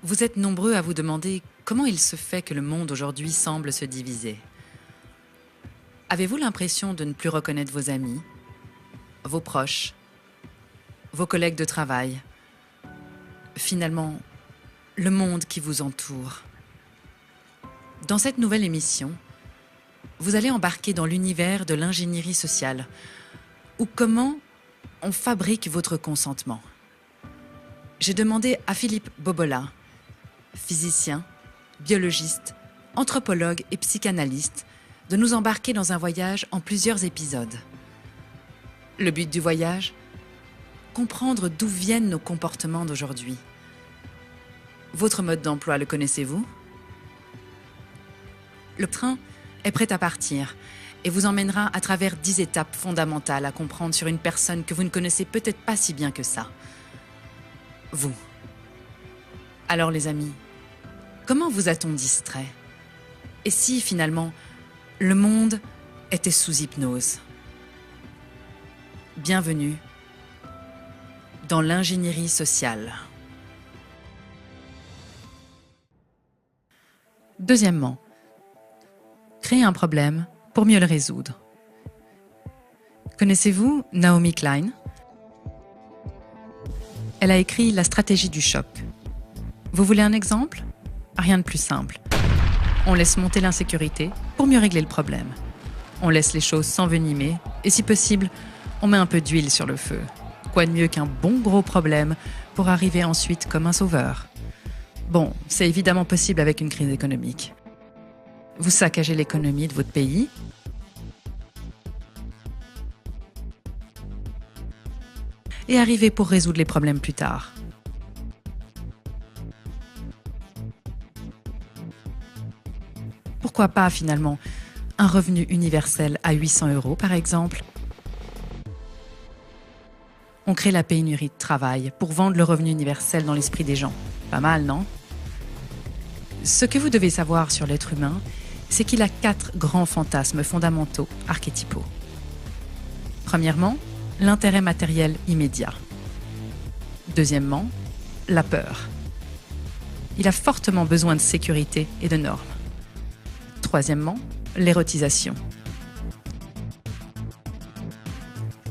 Vous êtes nombreux à vous demander comment il se fait que le monde aujourd'hui semble se diviser. Avez-vous l'impression de ne plus reconnaître vos amis, vos proches, vos collègues de travail, finalement, le monde qui vous entoure? Dans cette nouvelle émission, vous allez embarquer dans l'univers de l'ingénierie sociale, ou comment on fabrique votre consentement. J'ai demandé à Philippe Bobola, physicien, biologiste, anthropologue et psychanalyste, de nous embarquer dans un voyage en plusieurs épisodes. Le but du voyage ? Comprendre d'où viennent nos comportements d'aujourd'hui. Votre mode d'emploi, le connaissez-vous ? Le train est prêt à partir et vous emmènera à travers 10 étapes fondamentales à comprendre sur une personne que vous ne connaissez peut-être pas si bien que ça. Vous. Alors les amis, comment vous a-t-on distrait ? Et si finalement, le monde était sous hypnose ? Bienvenue dans l'ingénierie sociale. Deuxièmement, créer un problème pour mieux le résoudre. Connaissez-vous Naomi Klein ? Elle a écrit La stratégie du choc. Vous voulez un exemple ? Rien de plus simple. On laisse monter l'insécurité pour mieux régler le problème. On laisse les choses s'envenimer et si possible, on met un peu d'huile sur le feu. Quoi de mieux qu'un bon gros problème pour arriver ensuite comme un sauveur ? Bon, c'est évidemment possible avec une crise économique. Vous saccagez l'économie de votre pays. Et arrivez pour résoudre les problèmes plus tard. Pourquoi pas finalement un revenu universel à 800 € par exemple ? On crée la pénurie de travail pour vendre le revenu universel dans l'esprit des gens. Pas mal, non ? Ce que vous devez savoir sur l'être humain, c'est qu'il a 4 grands fantasmes fondamentaux archétypaux. Premièrement, l'intérêt matériel immédiat. Deuxièmement, la peur. Il a fortement besoin de sécurité et de normes. Troisièmement, l'érotisation.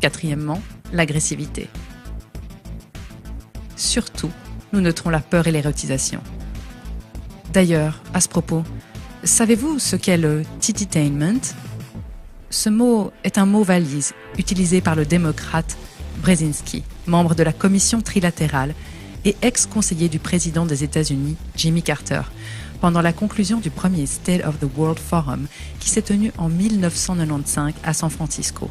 Quatrièmement, l'agressivité. Surtout, nous noterons la peur et l'érotisation. D'ailleurs, à ce propos, savez-vous ce qu'est le tititainment ? Ce mot est un mot valise utilisé par le démocrate Brzezinski, membre de la commission trilatérale et ex-conseiller du président des États-Unis, Jimmy Carter, pendant la conclusion du premier State of the World Forum qui s'est tenu en 1995 à San Francisco.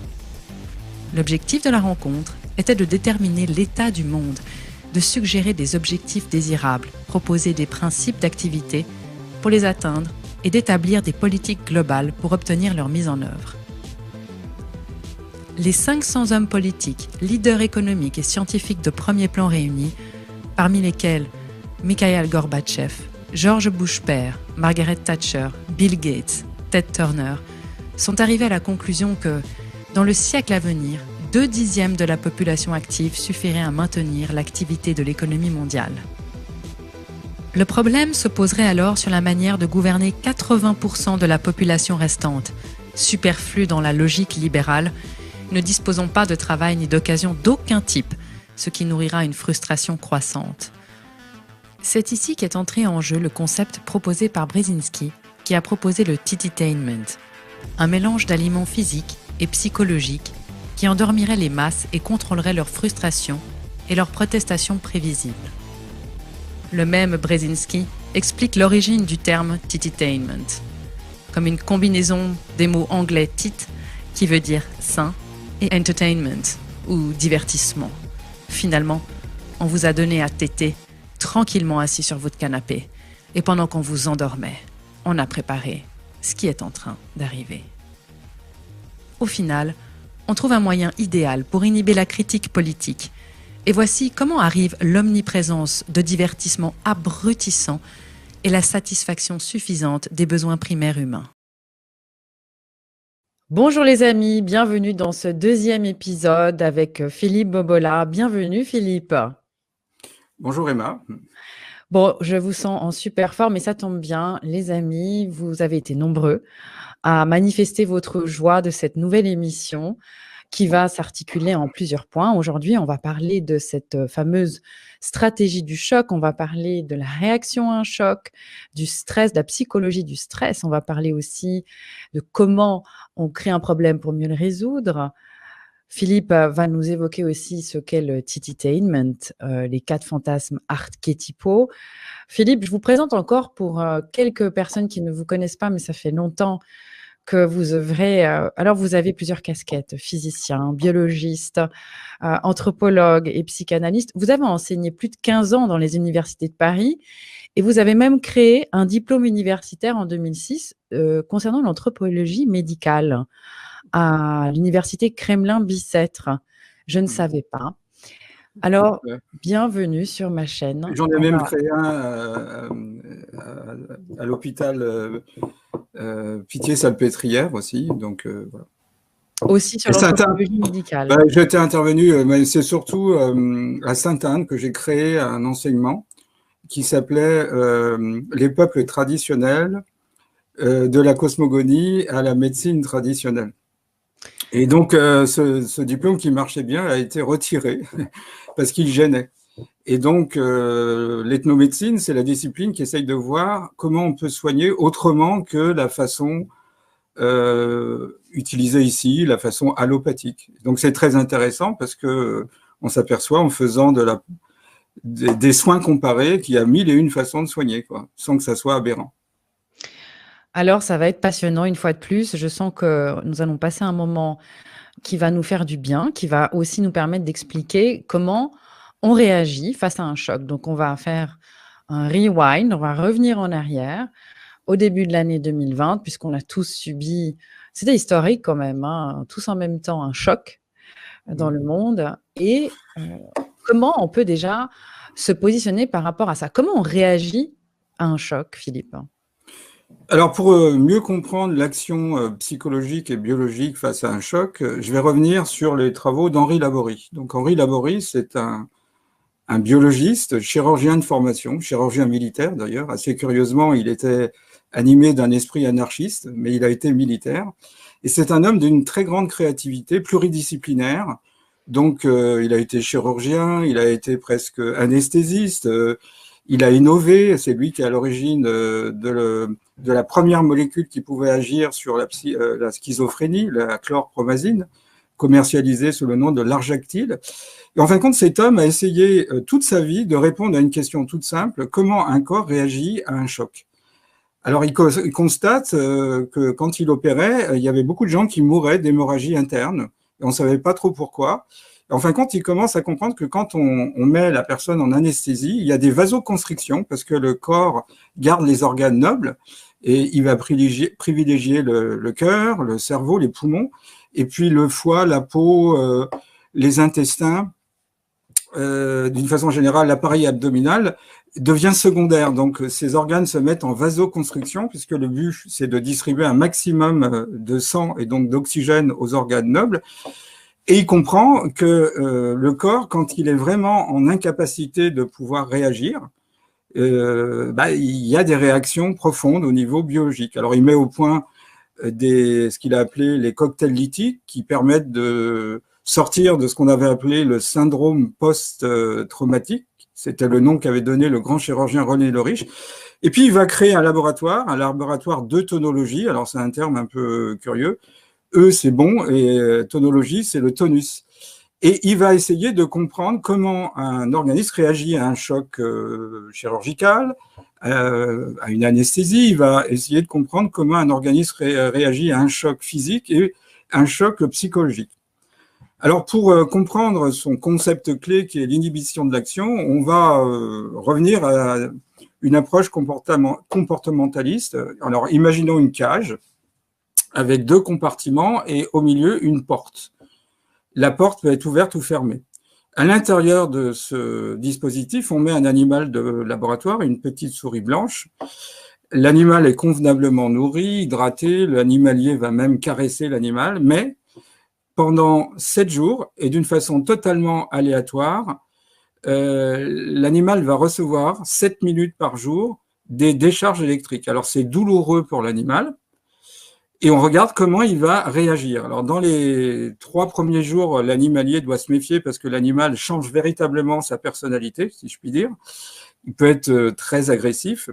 L'objectif de la rencontre était de déterminer l'état du monde, de suggérer des objectifs désirables, proposer des principes d'activité pour les atteindre et d'établir des politiques globales pour obtenir leur mise en œuvre. Les 500 hommes politiques, leaders économiques et scientifiques de premier plan réunis, parmi lesquels Mikhaïl Gorbatchev, George Bush père, Margaret Thatcher, Bill Gates, Ted Turner, sont arrivés à la conclusion que, dans le siècle à venir, 2/10 de la population active suffirait à maintenir l'activité de l'économie mondiale. Le problème se poserait alors sur la manière de gouverner 80% de la population restante, superflue dans la logique libérale, ne disposant pas de travail ni d'occasion d'aucun type, ce qui nourrira une frustration croissante. C'est ici qu'est entré en jeu le concept proposé par Brzezinski, qui a proposé le tititainment, un mélange d'aliments physiques et psychologiques qui endormirait les masses et contrôlerait leur frustration et leurs protestations prévisibles. Le même Brzezinski explique l'origine du terme tititainment, comme une combinaison des mots anglais tit, qui veut dire sain, et entertainment, ou divertissement. Finalement, on vous a donné à téter, tranquillement assis sur votre canapé, et pendant qu'on vous endormait, on a préparé ce qui est en train d'arriver. Au final, on trouve un moyen idéal pour inhiber la critique politique. Et voici comment arrive l'omniprésence de divertissements abrutissants et la satisfaction suffisante des besoins primaires humains. Bonjour les amis, bienvenue dans ce deuxième épisode avec Philippe Bobola. Bienvenue Philippe. Bonjour Emma. Bon, je vous sens en super forme et ça tombe bien, les amis, vous avez été nombreux à manifester votre joie de cette nouvelle émission qui va s'articuler en plusieurs points. Aujourd'hui, on va parler de cette fameuse stratégie du choc, on va parler de la réaction à un choc, du stress, de la psychologie du stress, on va parler aussi de comment on crée un problème pour mieux le résoudre. Philippe va nous évoquer aussi ce qu'est le tititainment, les 4 fantasmes archétypaux. Philippe, je vous présente encore pour quelques personnes qui ne vous connaissent pas, mais ça fait longtemps que vous œuvrez. Alors, vous avez plusieurs casquettes, physicien, biologiste, anthropologue et psychanalyste. Vous avez enseigné plus de 15 ans dans les universités de Paris et vous avez même créé un diplôme universitaire en 2006 concernant l'anthropologie médicale à l'université Kremlin-Bicêtre. Je ne savais pas. Alors, bienvenue sur ma chaîne. J'en ai même créé un à l'hôpital Pitié-Salpêtrière aussi. Donc, voilà. Aussi sur l'anthropologie médicale. J'étais intervenu, mais c'est surtout à Sainte-Anne que j'ai créé un enseignement qui s'appelait Les peuples traditionnels, de la cosmogonie à la médecine traditionnelle. Et donc, ce diplôme qui marchait bien a été retiré parce qu'il gênait. Et donc, l'ethnomédecine, c'est la discipline qui essaye de voir comment on peut soigner autrement que la façon utilisée ici, la façon allopathique. Donc, c'est très intéressant parce que on s'aperçoit en faisant des soins comparés qu'il y a 1001 façons de soigner, quoi, sans que ça soit aberrant. Alors, ça va être passionnant une fois de plus. Je sens que nous allons passer un moment qui va nous faire du bien, qui va aussi nous permettre d'expliquer comment on réagit face à un choc. Donc, on va faire un rewind, on va revenir en arrière au début de l'année 2020, puisqu'on a tous subi, c'était historique quand même, hein, tous en même temps, un choc dans le monde. Et comment on peut déjà se positionner par rapport à ça? Comment on réagit à un choc, Philippe? Alors, pour mieux comprendre l'action psychologique et biologique face à un choc, je vais revenir sur les travaux d'Henri Laborie. Donc, Henri Laborie, c'est un biologiste, chirurgien de formation, chirurgien militaire d'ailleurs. Assez curieusement, il était animé d'un esprit anarchiste, mais il a été militaire. Et c'est un homme d'une très grande créativité, pluridisciplinaire. Donc, il a été chirurgien, il a été presque anesthésiste, il a innové, c'est lui qui est à l'origine de la première molécule qui pouvait agir sur la schizophrénie, la chlorpromazine, commercialisée sous le nom de l'Arjactil. Et en fin de compte, cet homme a essayé toute sa vie de répondre à une question toute simple, comment un corps réagit à un choc? Alors, il constate que quand il opérait, il y avait beaucoup de gens qui mouraient d'hémorragie interne, et on ne savait pas trop pourquoi. Et en fin de compte, il commence à comprendre que quand on met la personne en anesthésie, il y a des vasoconstrictions, parce que le corps garde les organes nobles, et il va privilégier le cœur, le cerveau, les poumons, et puis le foie, la peau, les intestins, d'une façon générale, l'appareil abdominal devient secondaire. Donc, ces organes se mettent en vasoconstriction, puisque le but, c'est de distribuer un maximum de sang et donc d'oxygène aux organes nobles. Et il comprend que le corps, quand il est vraiment en incapacité de pouvoir réagir, il y a des réactions profondes au niveau biologique. Alors, il met au point ce qu'il a appelé les cocktails lithiques qui permettent de sortir de ce qu'on avait appelé le syndrome post-traumatique. C'était le nom qu'avait donné le grand chirurgien René Leriche. Et puis, il va créer un laboratoire d'eutonologie. Alors, c'est un terme un peu curieux. C'est bon, et tonologie, c'est le tonus. Et il va essayer de comprendre comment un organisme réagit à un choc chirurgical, à une anesthésie. Il va essayer de comprendre comment un organisme réagit à un choc physique et un choc psychologique. Alors, pour comprendre son concept clé qui est l'inhibition de l'action, on va revenir à une approche comportementaliste. Alors, imaginons une cage avec 2 compartiments et au milieu, une porte. La porte peut être ouverte ou fermée. À l'intérieur de ce dispositif, on met un animal de laboratoire, une petite souris blanche. L'animal est convenablement nourri, hydraté, l'animalier va même caresser l'animal, mais pendant 7 jours, et d'une façon totalement aléatoire, l'animal va recevoir 7 minutes par jour des décharges électriques. Alors, c'est douloureux pour l'animal. Et on regarde comment il va réagir. Alors, dans les 3 premiers jours, l'animalier doit se méfier parce que l'animal change véritablement sa personnalité, si je puis dire. Il peut être très agressif.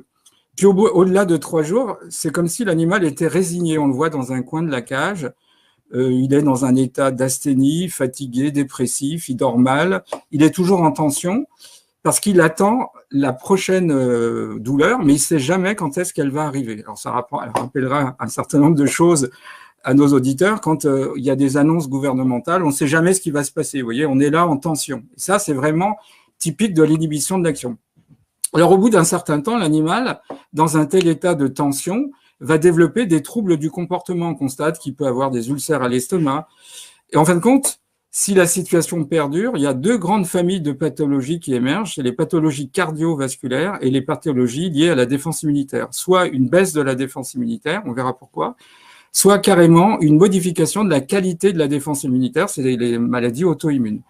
Puis, au-delà de 3 jours, c'est comme si l'animal était résigné. On le voit dans un coin de la cage. Il est dans un état d'asthénie, fatigué, dépressif, il dort mal. Il est toujours en tension parce qu'il attend la prochaine douleur, mais il ne sait jamais quand est-ce qu'elle va arriver. Alors, ça rappellera un certain nombre de choses à nos auditeurs. Quand il y a des annonces gouvernementales, on ne sait jamais ce qui va se passer. Vous voyez, on est là en tension. Et ça, c'est vraiment typique de l'inhibition de l'action. Alors, au bout d'un certain temps, l'animal, dans un tel état de tension, va développer des troubles du comportement. On constate qu'il peut avoir des ulcères à l'estomac. Et en fin de compte, si la situation perdure, il y a 2 grandes familles de pathologies qui émergent, c'est les pathologies cardiovasculaires et les pathologies liées à la défense immunitaire. Soit une baisse de la défense immunitaire, on verra pourquoi, soit carrément une modification de la qualité de la défense immunitaire, c'est les maladies auto-immunes.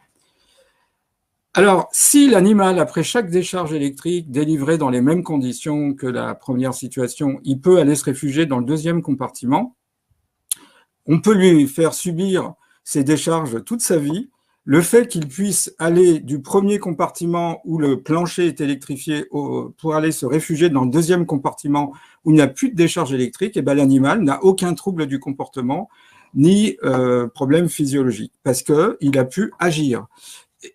Alors, si l'animal, après chaque décharge électrique délivrée dans les mêmes conditions que la première situation, il peut aller se réfugier dans le deuxième compartiment, on peut lui faire subir ces décharges toute sa vie. Le fait qu'il puisse aller du premier compartiment où le plancher est électrifié pour aller se réfugier dans le deuxième compartiment où il n'y a plus de décharge électrique, et ben l'animal n'a aucun trouble du comportement ni problème physiologique parce qu'il a pu agir.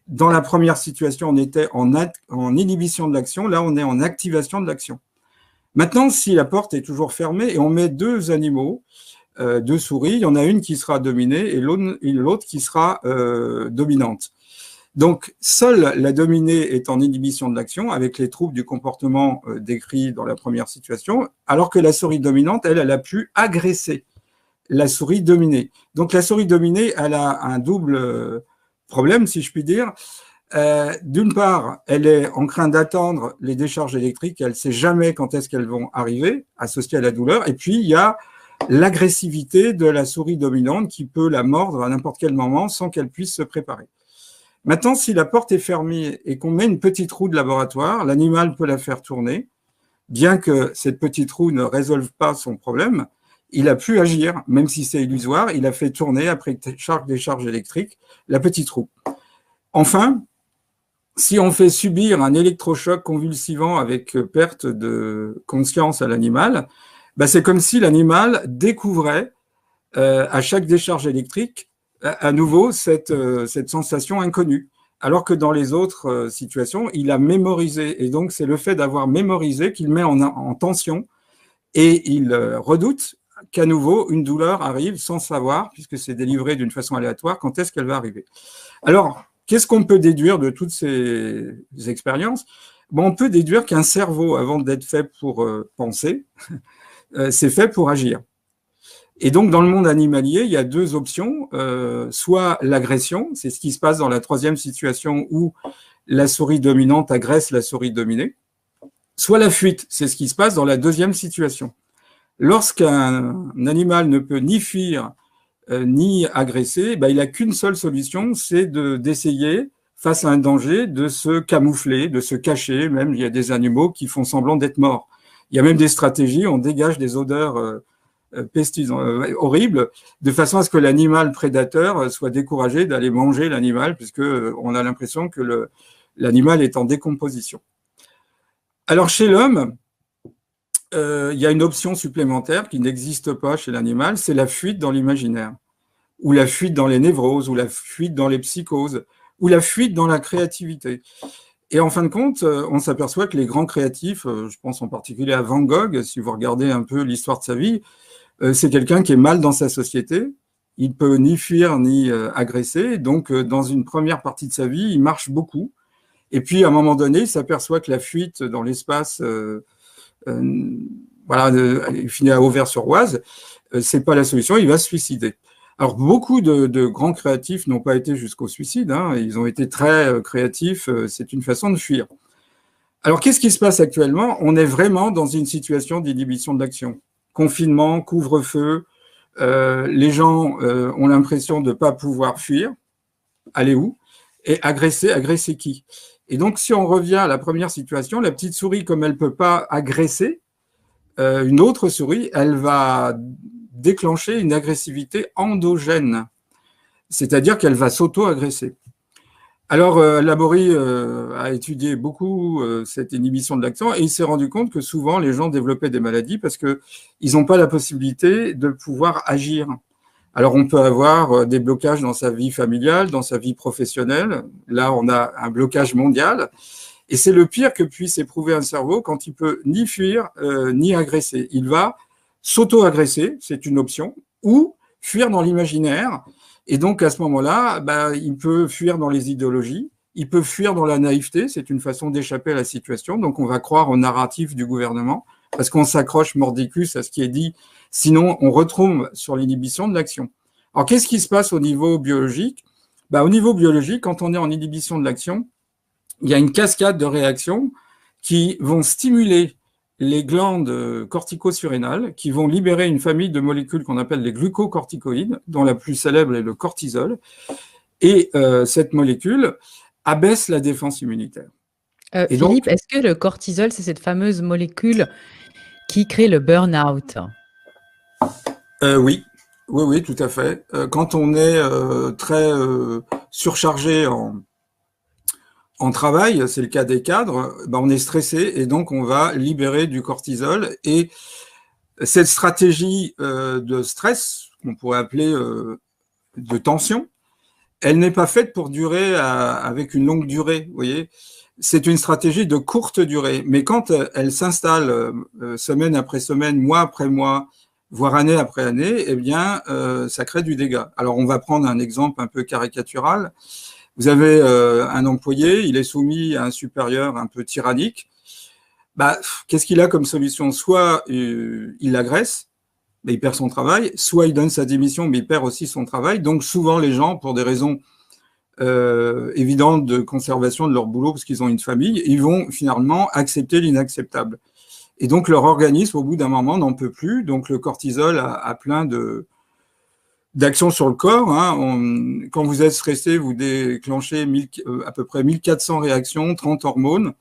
Dans la première situation, on était en inhibition de l'action, là on est en activation de l'action. Maintenant, si la porte est toujours fermée et on met 2 animaux, 2 souris, il y en a une qui sera dominée et l'autre qui sera dominante. Donc, seule la dominée est en inhibition de l'action avec les troubles du comportement décrits dans la première situation, alors que la souris dominante, elle a pu agresser la souris dominée. Donc, la souris dominée, elle a un double problème, si je puis dire. D'une part, elle est en train d'attendre les décharges électriques, elle ne sait jamais quand est-ce qu'elles vont arriver, associées à la douleur. Et puis, il y a l'agressivité de la souris dominante qui peut la mordre à n'importe quel moment sans qu'elle puisse se préparer. Maintenant, si la porte est fermée et qu'on met une petite roue de laboratoire, l'animal peut la faire tourner. Bien que cette petite roue ne résolve pas son problème, il a pu agir, même si c'est illusoire, il a fait tourner, après chaque décharge électrique, la petite roue. Enfin, si on fait subir un électrochoc convulsivant avec perte de conscience à l'animal, ben c'est comme si l'animal découvrait à chaque décharge électrique à nouveau cette sensation inconnue. Alors que dans les autres situations, il a mémorisé. Et donc, c'est le fait d'avoir mémorisé qu'il met en tension et il redoute qu'à nouveau, une douleur arrive sans savoir, puisque c'est délivré d'une façon aléatoire, quand est-ce qu'elle va arriver. Alors, qu'est-ce qu'on peut déduire de toutes ces expériences? Bon, on peut déduire qu'un cerveau, avant d'être fait pour penser, c'est fait pour agir. Et donc, dans le monde animalier, il y a 2 options. Soit l'agression, c'est ce qui se passe dans la 3e situation où la souris dominante agresse la souris dominée. Soit la fuite, c'est ce qui se passe dans la 2e situation. Lorsqu'un animal ne peut ni fuir ni agresser, ben, il n'a qu'une seule solution, c'est d'essayer, face à un danger, de se camoufler, de se cacher. Même, il y a des animaux qui font semblant d'être morts. Il y a même des stratégies, on dégage des odeurs horribles, de façon à ce que l'animal prédateur soit découragé d'aller manger l'animal, puisqu'on a l'impression que l'animal est en décomposition. Alors, chez l'homme, il y a une option supplémentaire qui n'existe pas chez l'animal, c'est la fuite dans l'imaginaire, ou la fuite dans les névroses, ou la fuite dans les psychoses, ou la fuite dans la créativité. Et en fin de compte, on s'aperçoit que les grands créatifs, je pense en particulier à Van Gogh, si vous regardez un peu l'histoire de sa vie, c'est quelqu'un qui est mal dans sa société, il peut ni fuir ni agresser, donc dans une première partie de sa vie, il marche beaucoup, et puis à un moment donné, il s'aperçoit que la fuite dans l'espace il finit à Auvers-sur-Oise, c'est pas la solution, il va se suicider. Alors, beaucoup de grands créatifs n'ont pas été jusqu'au suicide, hein, ils ont été très créatifs, c'est une façon de fuir. Alors, qu'est-ce qui se passe actuellement? On est vraiment dans une situation d'inhibition de l'action. Confinement, couvre-feu, les gens ont l'impression de ne pas pouvoir fuir, aller où? Et agresser qui? Et donc, si on revient à la première situation, la petite souris, comme elle ne peut pas agresser une autre souris, elle va déclencher une agressivité endogène, c'est-à-dire qu'elle va s'auto-agresser. Alors, Laborie a étudié beaucoup cette inhibition de l'action et il s'est rendu compte que souvent les gens développaient des maladies parce qu'ils n'ont pas la possibilité de pouvoir agir. Alors, on peut avoir des blocages dans sa vie familiale, dans sa vie professionnelle. Là, on a un blocage mondial. Et c'est le pire que puisse éprouver un cerveau quand il peut ni fuir ni agresser. Il va s'auto-agresser, c'est une option, ou fuir dans l'imaginaire. Et donc, à ce moment-là, il peut fuir dans les idéologies, il peut fuir dans la naïveté, c'est une façon d'échapper à la situation. Donc, on va croire au narratif du gouvernement, parce qu'on s'accroche mordicus à ce qui est dit, sinon on retombe sur l'inhibition de l'action. Alors, qu'est-ce qui se passe au niveau biologique? Au niveau biologique, quand on est en inhibition de l'action, il y a une cascade de réactions qui vont stimuler les glandes cortico-surrénales, qui vont libérer une famille de molécules qu'on appelle les glucocorticoïdes, dont la plus célèbre est le cortisol. Et cette molécule abaisse la défense immunitaire. Philippe, donc, est-ce que le cortisol, c'est cette fameuse molécule qui crée le burn-out? Oui. Oui, tout à fait. Quand on est très surchargé en travail, c'est le cas des cadres, on est stressé et donc on va libérer du cortisol. Et cette stratégie de stress, qu'on pourrait appeler de tension, elle n'est pas faite pour durer avec une longue durée, vous voyez. C'est une stratégie de courte durée. Mais quand elle s'installe semaine après semaine, mois après mois, voire année après année, eh bien, ça crée du dégât. Alors, on va prendre un exemple un peu caricatural. Vous avez un employé, il est soumis à un supérieur un peu tyrannique. Qu'est-ce qu'il a comme solution? Soit il l'agresse, mais il perd son travail, soit il donne sa démission, mais il perd aussi son travail. Donc souvent, les gens, pour des raisons évidentes de conservation de leur boulot, parce qu'ils ont une famille, ils vont finalement accepter l'inacceptable. Et donc leur organisme, au bout d'un moment, n'en peut plus. Donc le cortisol a plein d'actions sur le corps. Quand vous êtes stressé, vous déclenchez à peu près 1400 réactions, 30 hormones.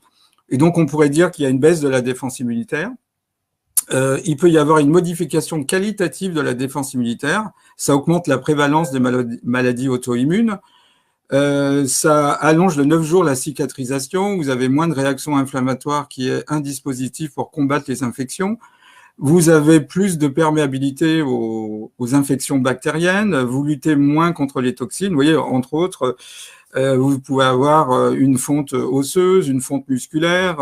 Et donc, on pourrait dire qu'il y a une baisse de la défense immunitaire. Il peut y avoir une modification qualitative de la défense immunitaire. Ça augmente la prévalence des maladies auto-immunes. Ça allonge de 9 jours la cicatrisation. Vous avez moins de réactions inflammatoires, qui est un dispositif pour combattre les infections. Vous avez plus de perméabilité aux infections bactériennes, vous luttez moins contre les toxines. Vous voyez, entre autres, vous pouvez avoir une fonte osseuse, une fonte musculaire,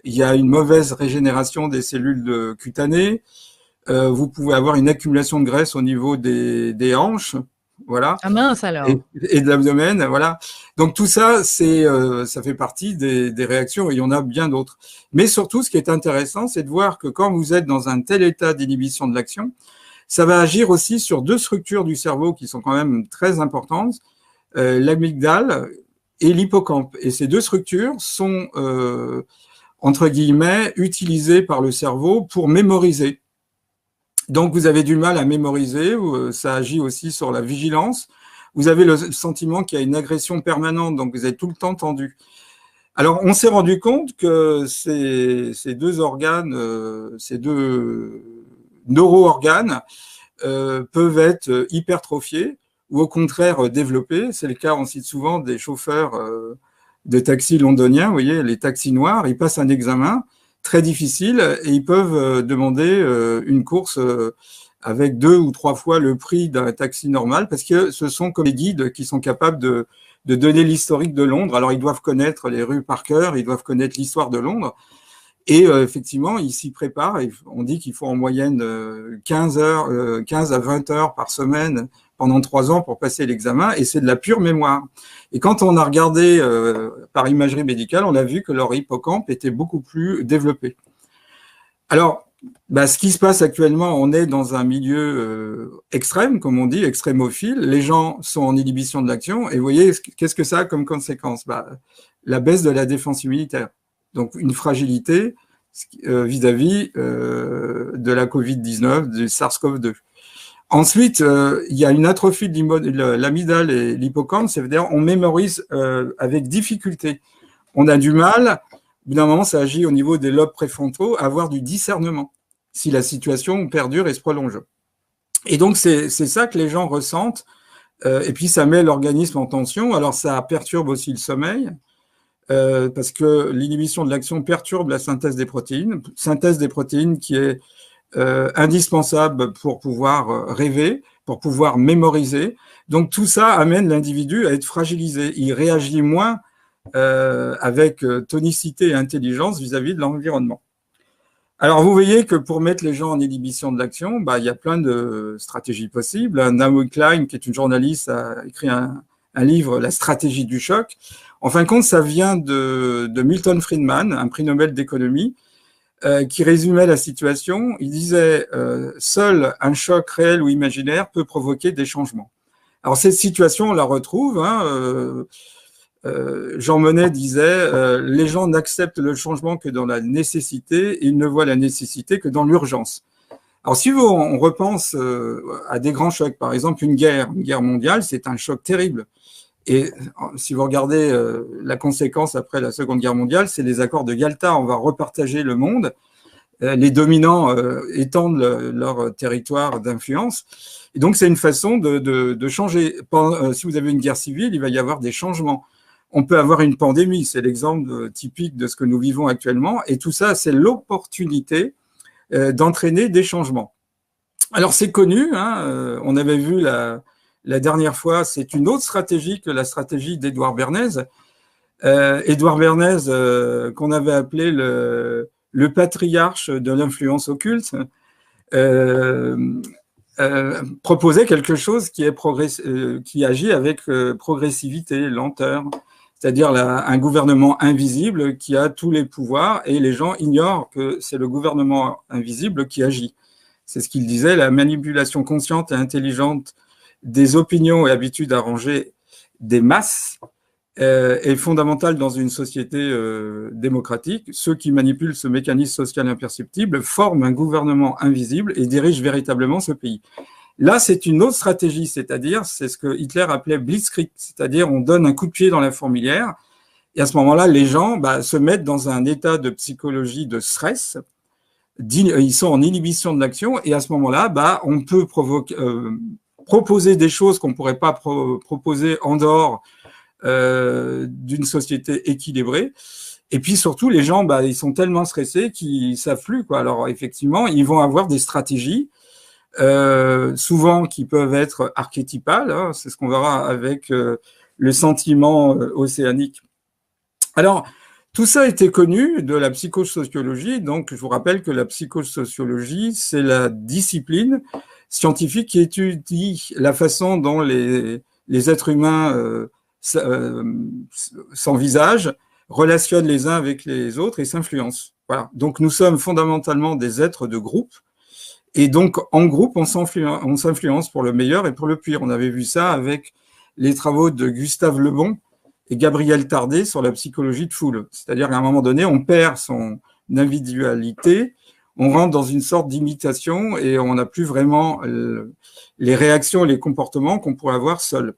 il y a une mauvaise régénération des cellules cutanées, vous pouvez avoir une accumulation de graisse au niveau des hanches, voilà. Ah mince alors. Et de l'abdomen, voilà. Donc tout ça, ça fait partie des réactions, et il y en a bien d'autres. Mais surtout, ce qui est intéressant, c'est de voir que quand vous êtes dans un tel état d'inhibition de l'action, ça va agir aussi sur deux structures du cerveau qui sont quand même très importantes, l'amygdale et l'hippocampe. Et ces deux structures sont, entre guillemets, utilisées par le cerveau pour mémoriser. Donc, vous avez du mal à mémoriser, ça agit aussi sur la vigilance. Vous avez le sentiment qu'il y a une agression permanente, donc vous êtes tout le temps tendu. Alors, on s'est rendu compte que ces deux organes, ces deux neuro-organes peuvent être hypertrophiés ou au contraire développés. C'est le cas, on cite souvent des chauffeurs de taxis londoniens, vous voyez, les taxis noirs, ils passent un examen très difficile et ils peuvent demander une course avec 2 ou 3 fois le prix d'un taxi normal parce que ce sont comme des guides qui sont capables de donner l'historique de Londres. Alors, ils doivent connaître les rues par cœur, ils doivent connaître l'histoire de Londres. Et effectivement, ils s'y préparent. Et on dit qu'il faut en moyenne 15 à 20 heures par semaine pendant 3 ans pour passer l'examen. Et c'est de la pure mémoire. Et quand on a regardé par imagerie médicale, on a vu que leur hippocampe était beaucoup plus développé. Alors, ce qui se passe actuellement, on est dans un milieu extrême, comme on dit, extrémophile. Les gens sont en inhibition de l'action. Et vous voyez, qu'est-ce que ça a comme conséquence? La baisse de la défense immunitaire. Donc, une fragilité vis-à-vis de la Covid-19, du SARS-CoV-2. Ensuite, il y a une atrophie de l'amygdale et l'hippocampe, c'est-à-dire on mémorise avec difficulté. on a du mal, au bout d'un moment, ça agit au niveau des lobes préfrontaux, à avoir du discernement, si la situation perdure et se prolonge. Et donc, c'est ça que les gens ressentent, et puis ça met l'organisme en tension, alors ça perturbe aussi le sommeil, parce que l'inhibition de l'action perturbe la synthèse des protéines qui est indispensable pour pouvoir rêver, pour pouvoir mémoriser. Donc tout ça amène l'individu à être fragilisé. Il réagit moins avec tonicité et intelligence vis-à-vis de l'environnement. Alors vous voyez que pour mettre les gens en inhibition de l'action, il y a plein de stratégies possibles. Naomi Klein, qui est une journaliste, a écrit un livre, La stratégie du choc. En fin de compte, ça vient de Milton Friedman, un prix Nobel d'économie, qui résumait la situation. Il disait seul un choc réel ou imaginaire peut provoquer des changements. Alors cette situation, on la retrouve. Jean Monnet disait les gens n'acceptent le changement que dans la nécessité, et ils ne voient la nécessité que dans l'urgence. Alors si on repense à des grands chocs, par exemple une guerre mondiale, c'est un choc terrible. Et si vous regardez la conséquence après la Seconde Guerre mondiale, c'est les accords de Yalta. On va repartager le monde. Les dominants étendent leur territoire d'influence. Et donc, c'est une façon de changer. Si vous avez une guerre civile, il va y avoir des changements. On peut avoir une pandémie. C'est l'exemple typique de ce que nous vivons actuellement. Et tout ça, c'est l'opportunité d'entraîner des changements. Alors, c'est connu. On avait vu la dernière fois, c'est une autre stratégie que la stratégie d'Édouard Bernays. Édouard Bernays, qu'on avait appelé le patriarche de l'influence occulte, proposait quelque chose qui agit avec progressivité, lenteur, c'est-à-dire un gouvernement invisible qui a tous les pouvoirs et les gens ignorent que c'est le gouvernement invisible qui agit. C'est ce qu'il disait, la manipulation consciente et intelligente des opinions et habitudes arrangées des masses est fondamentale dans une société démocratique. Ceux qui manipulent ce mécanisme social imperceptible forment un gouvernement invisible et dirigent véritablement ce pays. Là, c'est une autre stratégie, c'est-à-dire, c'est ce que Hitler appelait Blitzkrieg, c'est-à-dire on donne un coup de pied dans la fourmilière et à ce moment-là, les gens se mettent dans un état de psychologie de stress, ils sont en inhibition de l'action et à ce moment-là, on peut proposer des choses qu'on ne pourrait pas proposer en dehors d'une société équilibrée. Et puis surtout, les gens, ils sont tellement stressés qu'ils ne savent plus, quoi. Alors effectivement, ils vont avoir des stratégies, souvent qui peuvent être archétypales, c'est ce qu'on verra avec le sentiment océanique. Alors, tout ça était connu de la psychosociologie, donc je vous rappelle que la psychosociologie, c'est la discipline scientifique qui étudie la façon dont les êtres humains s'envisagent, relationnent les uns avec les autres et s'influencent. Voilà. Donc nous sommes fondamentalement des êtres de groupe, et donc en groupe on s'influence pour le meilleur et pour le pire. On avait vu ça avec les travaux de Gustave Le Bon et Gabriel Tardet sur la psychologie de foule. C'est-à-dire qu'à un moment donné, on perd son individualité, on rentre dans une sorte d'imitation et on n'a plus vraiment les réactions et les comportements qu'on pourrait avoir seul.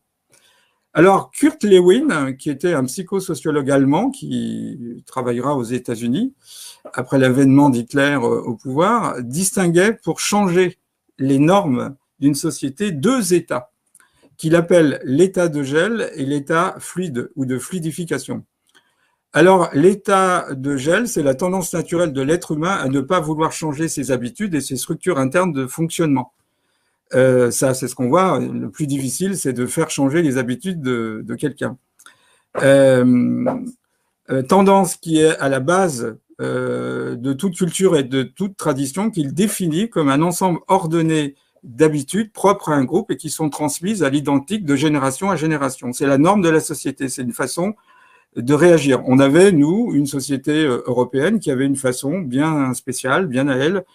Alors, Kurt Lewin, qui était un psychosociologue allemand qui travaillera aux États-Unis après l'avènement d'Hitler au pouvoir, distinguait pour changer les normes d'une société deux états qu'il appelle l'état de gel et l'état fluide ou de fluidification. Alors, l'état de gel, c'est la tendance naturelle de l'être humain à ne pas vouloir changer ses habitudes et ses structures internes de fonctionnement. Ça, c'est ce qu'on voit. Le plus difficile, c'est de faire changer les habitudes de quelqu'un. Tendance qui est à la base de toute culture et de toute tradition, qu'il définit comme un ensemble ordonné d'habitudes propres à un groupe et qui sont transmises à l'identique de génération à génération. C'est la norme de la société, c'est une façon de réagir. On avait, nous, une société européenne qui avait une façon bien spéciale, bien à elle,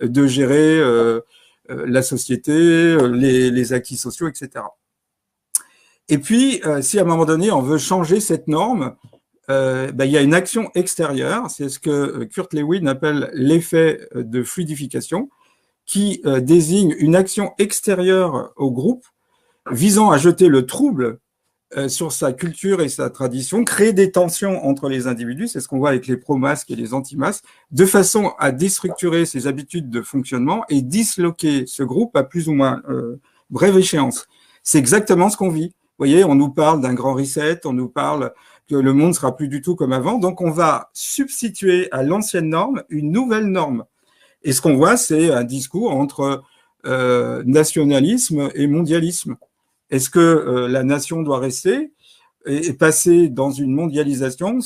de gérer la société, les acquis sociaux, etc. Et puis, si à un moment donné, on veut changer cette norme, il y a une action extérieure, c'est ce que Kurt Lewin appelle l'effet de fluidification, qui désigne une action extérieure au groupe visant à jeter le trouble sur sa culture et sa tradition, créer des tensions entre les individus, c'est ce qu'on voit avec les pro-masques et les anti-masques, de façon à déstructurer ses habitudes de fonctionnement et disloquer ce groupe à plus ou moins brève échéance. C'est exactement ce qu'on vit. Vous voyez, on nous parle d'un grand reset, on nous parle que le monde sera plus du tout comme avant, donc on va substituer à l'ancienne norme une nouvelle norme. Et ce qu'on voit, c'est un discours entre nationalisme et mondialisme. Est-ce que la nation doit rester et passer dans une mondialisation?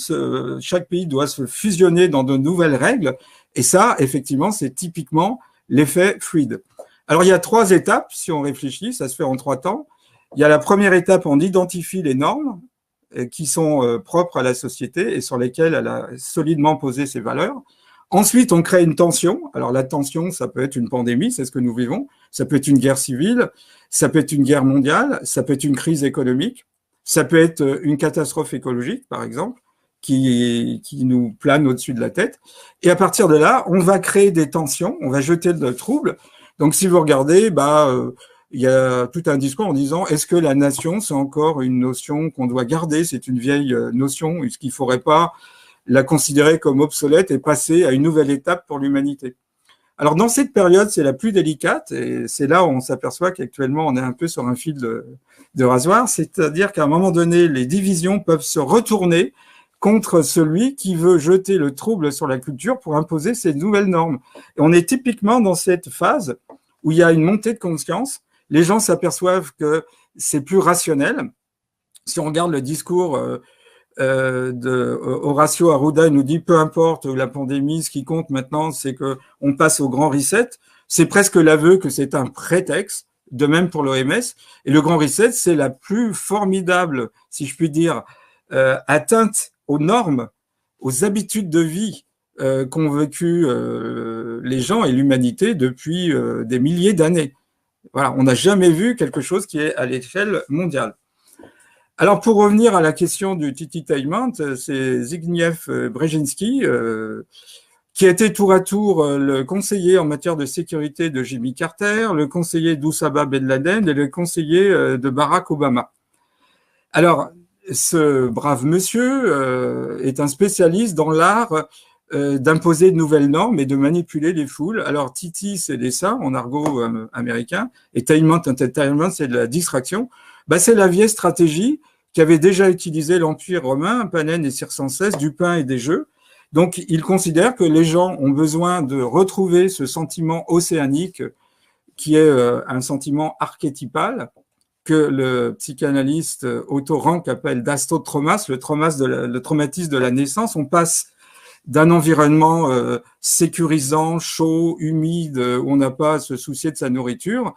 Chaque pays doit se fusionner dans de nouvelles règles. Et ça, effectivement, c'est typiquement l'effet Fried. Alors, il y a 3 étapes, si on réfléchit, ça se fait en 3 temps. Il y a la première étape, on identifie les normes qui sont propres à la société et sur lesquelles elle a solidement posé ses valeurs. Ensuite, on crée une tension. Alors, la tension, ça peut être une pandémie, c'est ce que nous vivons. Ça peut être une guerre civile, ça peut être une guerre mondiale, ça peut être une crise économique, ça peut être une catastrophe écologique, par exemple, qui nous plane au-dessus de la tête. Et à partir de là, on va créer des tensions, on va jeter le trouble. Donc, si vous regardez, il y a tout un discours en disant, est-ce que la nation, c'est encore une notion qu'on doit garder? C'est une vieille notion, est-ce qu'il ne faudrait pas la considérer comme obsolète et passer à une nouvelle étape pour l'humanité? Alors, dans cette période, c'est la plus délicate, et c'est là où on s'aperçoit qu'actuellement, on est un peu sur un fil de rasoir, c'est-à-dire qu'à un moment donné, les divisions peuvent se retourner contre celui qui veut jeter le trouble sur la culture pour imposer ces nouvelles normes. Et on est typiquement dans cette phase où il y a une montée de conscience, les gens s'aperçoivent que c'est plus rationnel. Si on regarde le discours de Horacio Arruda, il nous dit peu importe la pandémie, ce qui compte maintenant, c'est qu'on passe au grand reset. C'est presque l'aveu que c'est un prétexte, de même pour l'OMS. Et le grand reset, c'est la plus formidable, si je puis dire, atteinte aux normes, aux habitudes de vie qu'ont vécu les gens et l'humanité depuis des milliers d'années. Voilà, on n'a jamais vu quelque chose qui est à l'échelle mondiale. Alors, pour revenir à la question du tititaillement, c'est Zbigniew Brzezinski, qui a été tour à tour le conseiller en matière de sécurité de Jimmy Carter, le conseiller d'Oussama Ben Laden et le conseiller de Barack Obama. Alors, ce brave monsieur est un spécialiste dans l'art d'imposer de nouvelles normes et de manipuler les foules. Alors, Titi, c'est des ça, en argot américain, et entertainment, c'est de la distraction. C'est la vieille stratégie qu'avait déjà utilisé l'Empire romain, Panène et Circenses, du pain et des jeux. Donc, il considère que les gens ont besoin de retrouver ce sentiment océanique qui est un sentiment archétypal que le psychanalyste Otto Rank appelle d'astrotraumas, le traumatisme de la naissance. On passe d'un environnement sécurisant, chaud, humide, où on n'a pas à se soucier de sa nourriture,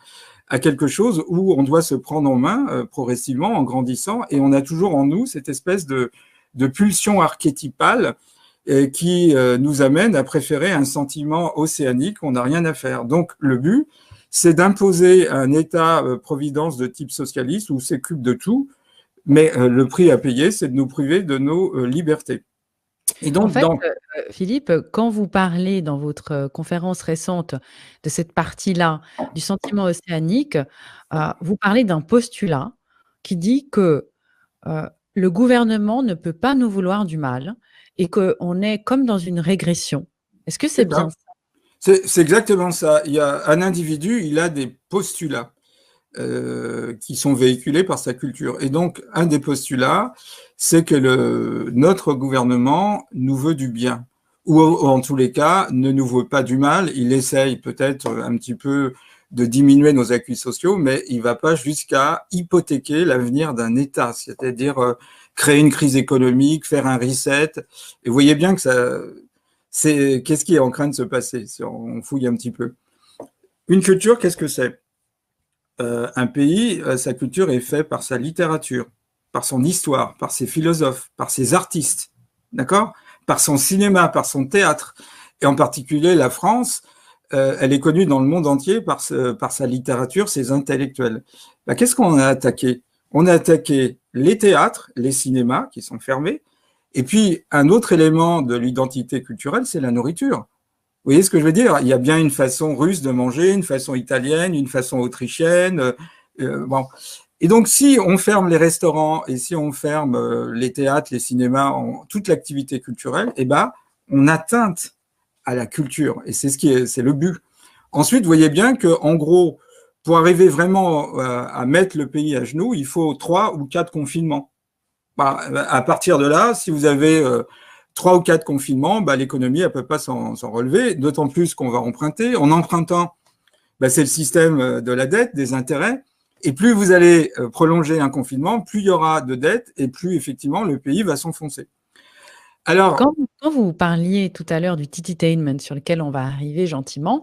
à quelque chose où on doit se prendre en main progressivement en grandissant, et on a toujours en nous cette espèce de pulsion archétypale qui nous amène à préférer un sentiment océanique, on n'a rien à faire. Donc le but, c'est d'imposer un État-providence de type socialiste où on s'occupe de tout, mais le prix à payer, c'est de nous priver de nos libertés. Et donc, en fait, Philippe, quand vous parlez dans votre conférence récente de cette partie-là du sentiment océanique, vous parlez d'un postulat qui dit que le gouvernement ne peut pas nous vouloir du mal et qu'on est comme dans une régression. Est-ce que c'est bien ça? C'est exactement ça. Il y a un individu, il a des postulats qui sont véhiculés par sa culture. Et donc, un des postulats, c'est que notre gouvernement nous veut du bien, ou en tous les cas, ne nous veut pas du mal. Il essaye peut-être un petit peu de diminuer nos acquis sociaux, mais il ne va pas jusqu'à hypothéquer l'avenir d'un État, c'est-à-dire créer une crise économique, faire un reset. Et vous voyez bien que qu'est-ce qui est en train de se passer si on fouille un petit peu. Une culture, qu'est-ce que c'est? Un pays, sa culture est faite par sa littérature, par son histoire, par ses philosophes, par ses artistes, d'accord? Par son cinéma, par son théâtre. Et en particulier, la France, elle est connue dans le monde entier par sa littérature, ses intellectuels. Qu'est-ce qu'on a attaqué? On a attaqué les théâtres, les cinémas qui sont fermés, et puis un autre élément de l'identité culturelle, c'est la nourriture. Vous voyez ce que je veux dire? Il y a bien une façon russe de manger, une façon italienne, une façon autrichienne. Bon. Et donc, si on ferme les restaurants et si on ferme les théâtres, les cinémas, toute l'activité culturelle, eh ben, on atteinte à la culture. Et c'est le but. Ensuite, vous voyez bien que, en gros, pour arriver vraiment à mettre le pays à genoux, il faut 3 ou 4 confinements. Bah, à partir de là, si vous avez 3 ou 4 confinements, bah, l'économie, elle peut pas s'en relever, d'autant plus qu'on va emprunter. En empruntant, bah, c'est le système de la dette, des intérêts. Et plus vous allez prolonger un confinement, plus il y aura de dettes et plus effectivement le pays va s'enfoncer. Alors, Quand vous parliez tout à l'heure du tititainment sur lequel on va arriver gentiment,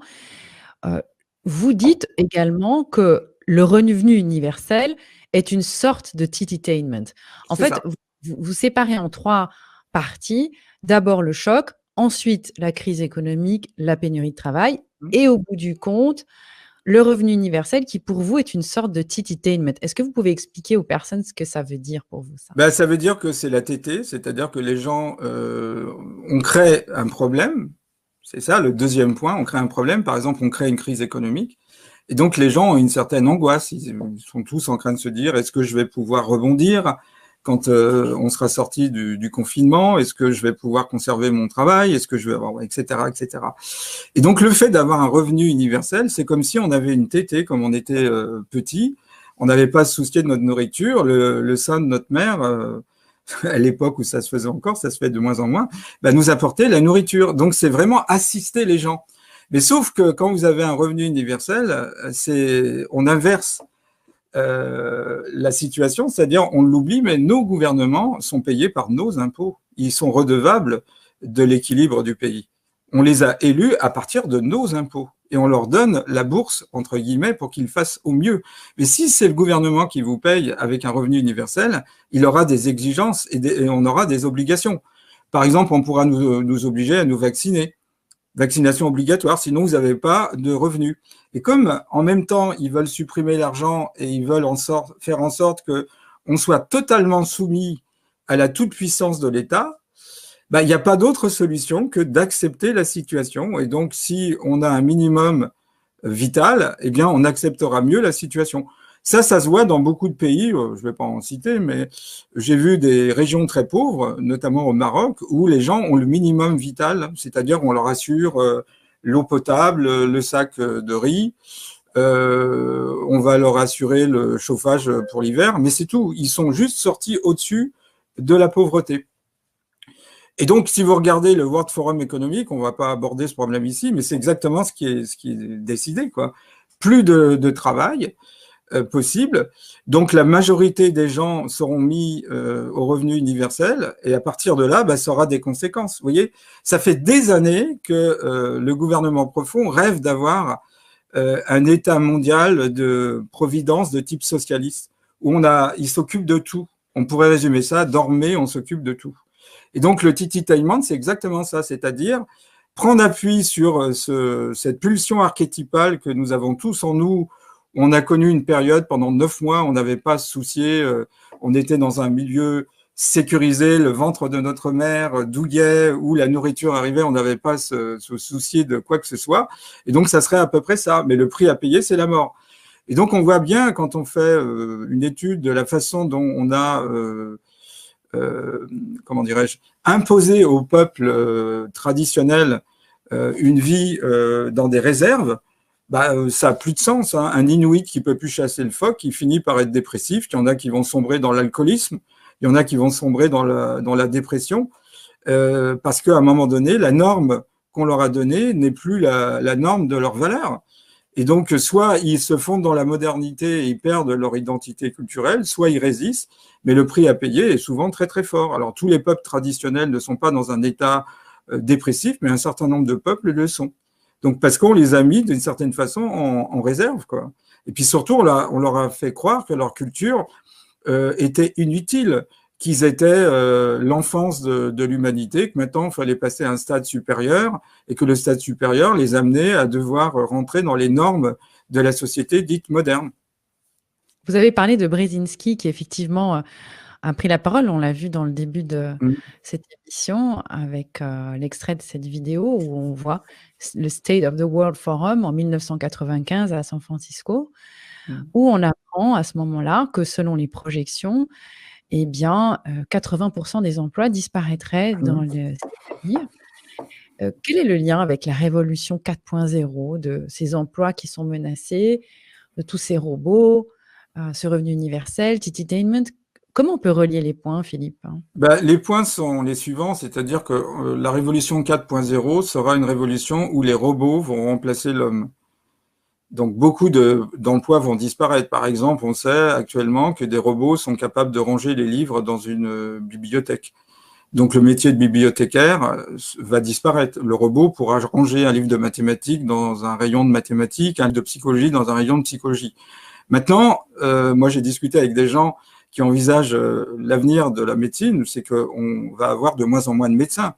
heu, vous dites également que le revenu universel est une sorte de tititainment. En c'est fait, ça. vous séparez en 3 parties. D'abord le choc, ensuite la crise économique, la pénurie de travail et au bout du compte, le revenu universel qui pour vous est une sorte de tititainment. Est-ce que vous pouvez expliquer aux personnes ce que ça veut dire pour vous ça? Ben, ça veut dire que c'est la tétée, c'est-à-dire que les gens, on crée un problème. C'est ça le deuxième point, on crée un problème. Par exemple, on crée une crise économique. Et donc, les gens ont une certaine angoisse. Ils sont tous en train de se dire, est-ce que je vais pouvoir rebondir quand on sera sorti du confinement? Est-ce que je vais pouvoir conserver mon travail? Est-ce que je vais avoir, etc., etc. Et donc, le fait d'avoir un revenu universel, c'est comme si on avait une tétée, comme on était petit. On n'avait pas à se soucier de notre nourriture. Le sein de notre mère, à l'époque où ça se faisait encore, ça se fait de moins en moins, bah, nous apportait la nourriture. Donc, c'est vraiment assister les gens. Mais sauf que quand vous avez un revenu universel, on inverse la situation, c'est-à-dire on l'oublie, mais nos gouvernements sont payés par nos impôts. Ils sont redevables de l'équilibre du pays. On les a élus à partir de nos impôts et on leur donne la bourse, entre guillemets, pour qu'ils fassent au mieux. Mais si c'est le gouvernement qui vous paye avec un revenu universel, il aura des exigences et on aura des obligations. Par exemple, on pourra nous obliger à nous vacciner. Vaccination obligatoire, sinon vous n'avez pas de revenus. Et comme en même temps, ils veulent supprimer l'argent et ils veulent faire en sorte qu'on soit totalement soumis à la toute-puissance de l'État, bah, il n'y a pas d'autre solution que d'accepter la situation. Et donc, si on a un minimum vital, eh bien, on acceptera mieux la situation. Ça se voit dans beaucoup de pays, je ne vais pas en citer, mais j'ai vu des régions très pauvres, notamment au Maroc, où les gens ont le minimum vital, c'est-à-dire on leur assure l'eau potable, le sac de riz, on va leur assurer le chauffage pour l'hiver, mais c'est tout. Ils sont juste sortis au-dessus de la pauvreté. Et donc, si vous regardez le World Forum économique, on ne va pas aborder ce problème ici, mais c'est exactement ce qui est décidé, quoi. Plus de travail possible. Donc, la majorité des gens seront mis au revenu universel et à partir de là, bah, ça aura des conséquences. Vous voyez, ça fait des années que le gouvernement profond rêve d'avoir un État mondial de providence de type socialiste où il s'occupe de tout. On pourrait résumer ça, dormez, on s'occupe de tout. Et donc, le tititainment, c'est exactement ça, c'est-à-dire prendre appui sur cette pulsion archétypale que nous avons tous en nous. On a connu une période pendant 9 mois, on n'avait pas à se soucier, on était dans un milieu sécurisé, le ventre de notre mère douillait, où la nourriture arrivait, on n'avait pas à se soucier de quoi que ce soit. Et donc, ça serait à peu près ça. Mais le prix à payer, c'est la mort. Et donc, on voit bien, quand on fait une étude de la façon dont on a comment dirais-je, imposer au peuple traditionnel une vie dans des réserves, bah, ça a plus de sens. Hein. Un Inuit qui peut plus chasser le phoque, il finit par être dépressif. Il y en a qui vont sombrer dans l'alcoolisme, il y en a qui vont sombrer dans la dépression, parce qu'à un moment donné, la norme qu'on leur a donnée n'est plus la norme de leur valeur. Et donc, soit ils se fondent dans la modernité et ils perdent leur identité culturelle, soit ils résistent, mais le prix à payer est souvent très très fort. Alors, tous les peuples traditionnels ne sont pas dans un état dépressif, mais un certain nombre de peuples le sont. Donc, parce qu'on les a mis d'une certaine façon en réserve, quoi. Et puis surtout, on leur a fait croire que leur culture était inutile, qu'ils étaient l'enfance de l'humanité, que maintenant il fallait passer à un stade supérieur et que le stade supérieur les amenait à devoir rentrer dans les normes de la société dite moderne. Vous avez parlé de Brzezinski qui effectivement a pris la parole. On l'a vu dans le début de cette émission avec l'extrait de cette vidéo où on voit le State of the World Forum en 1995 à San Francisco. où on apprend à ce moment-là que selon les projections, eh bien, 80% des emplois disparaîtraient dans le siècle à venir. Quel est le lien avec la révolution 4.0 de ces emplois qui sont menacés, de tous ces robots, ce revenu universel, Tititainment? Comment on peut relier les points, Philippe? Les points sont les suivants, c'est-à-dire que la révolution 4.0 sera une révolution où les robots vont remplacer l'homme. Donc beaucoup d'emplois vont disparaître. Par exemple, on sait actuellement que des robots sont capables de ranger les livres dans une bibliothèque. Donc le métier de bibliothécaire va disparaître. Le robot pourra ranger un livre de mathématiques dans un rayon de mathématiques, un livre de psychologie dans un rayon de psychologie. Maintenant, moi j'ai discuté avec des gens qui envisagent l'avenir de la médecine, c'est qu'on va avoir de moins en moins de médecins.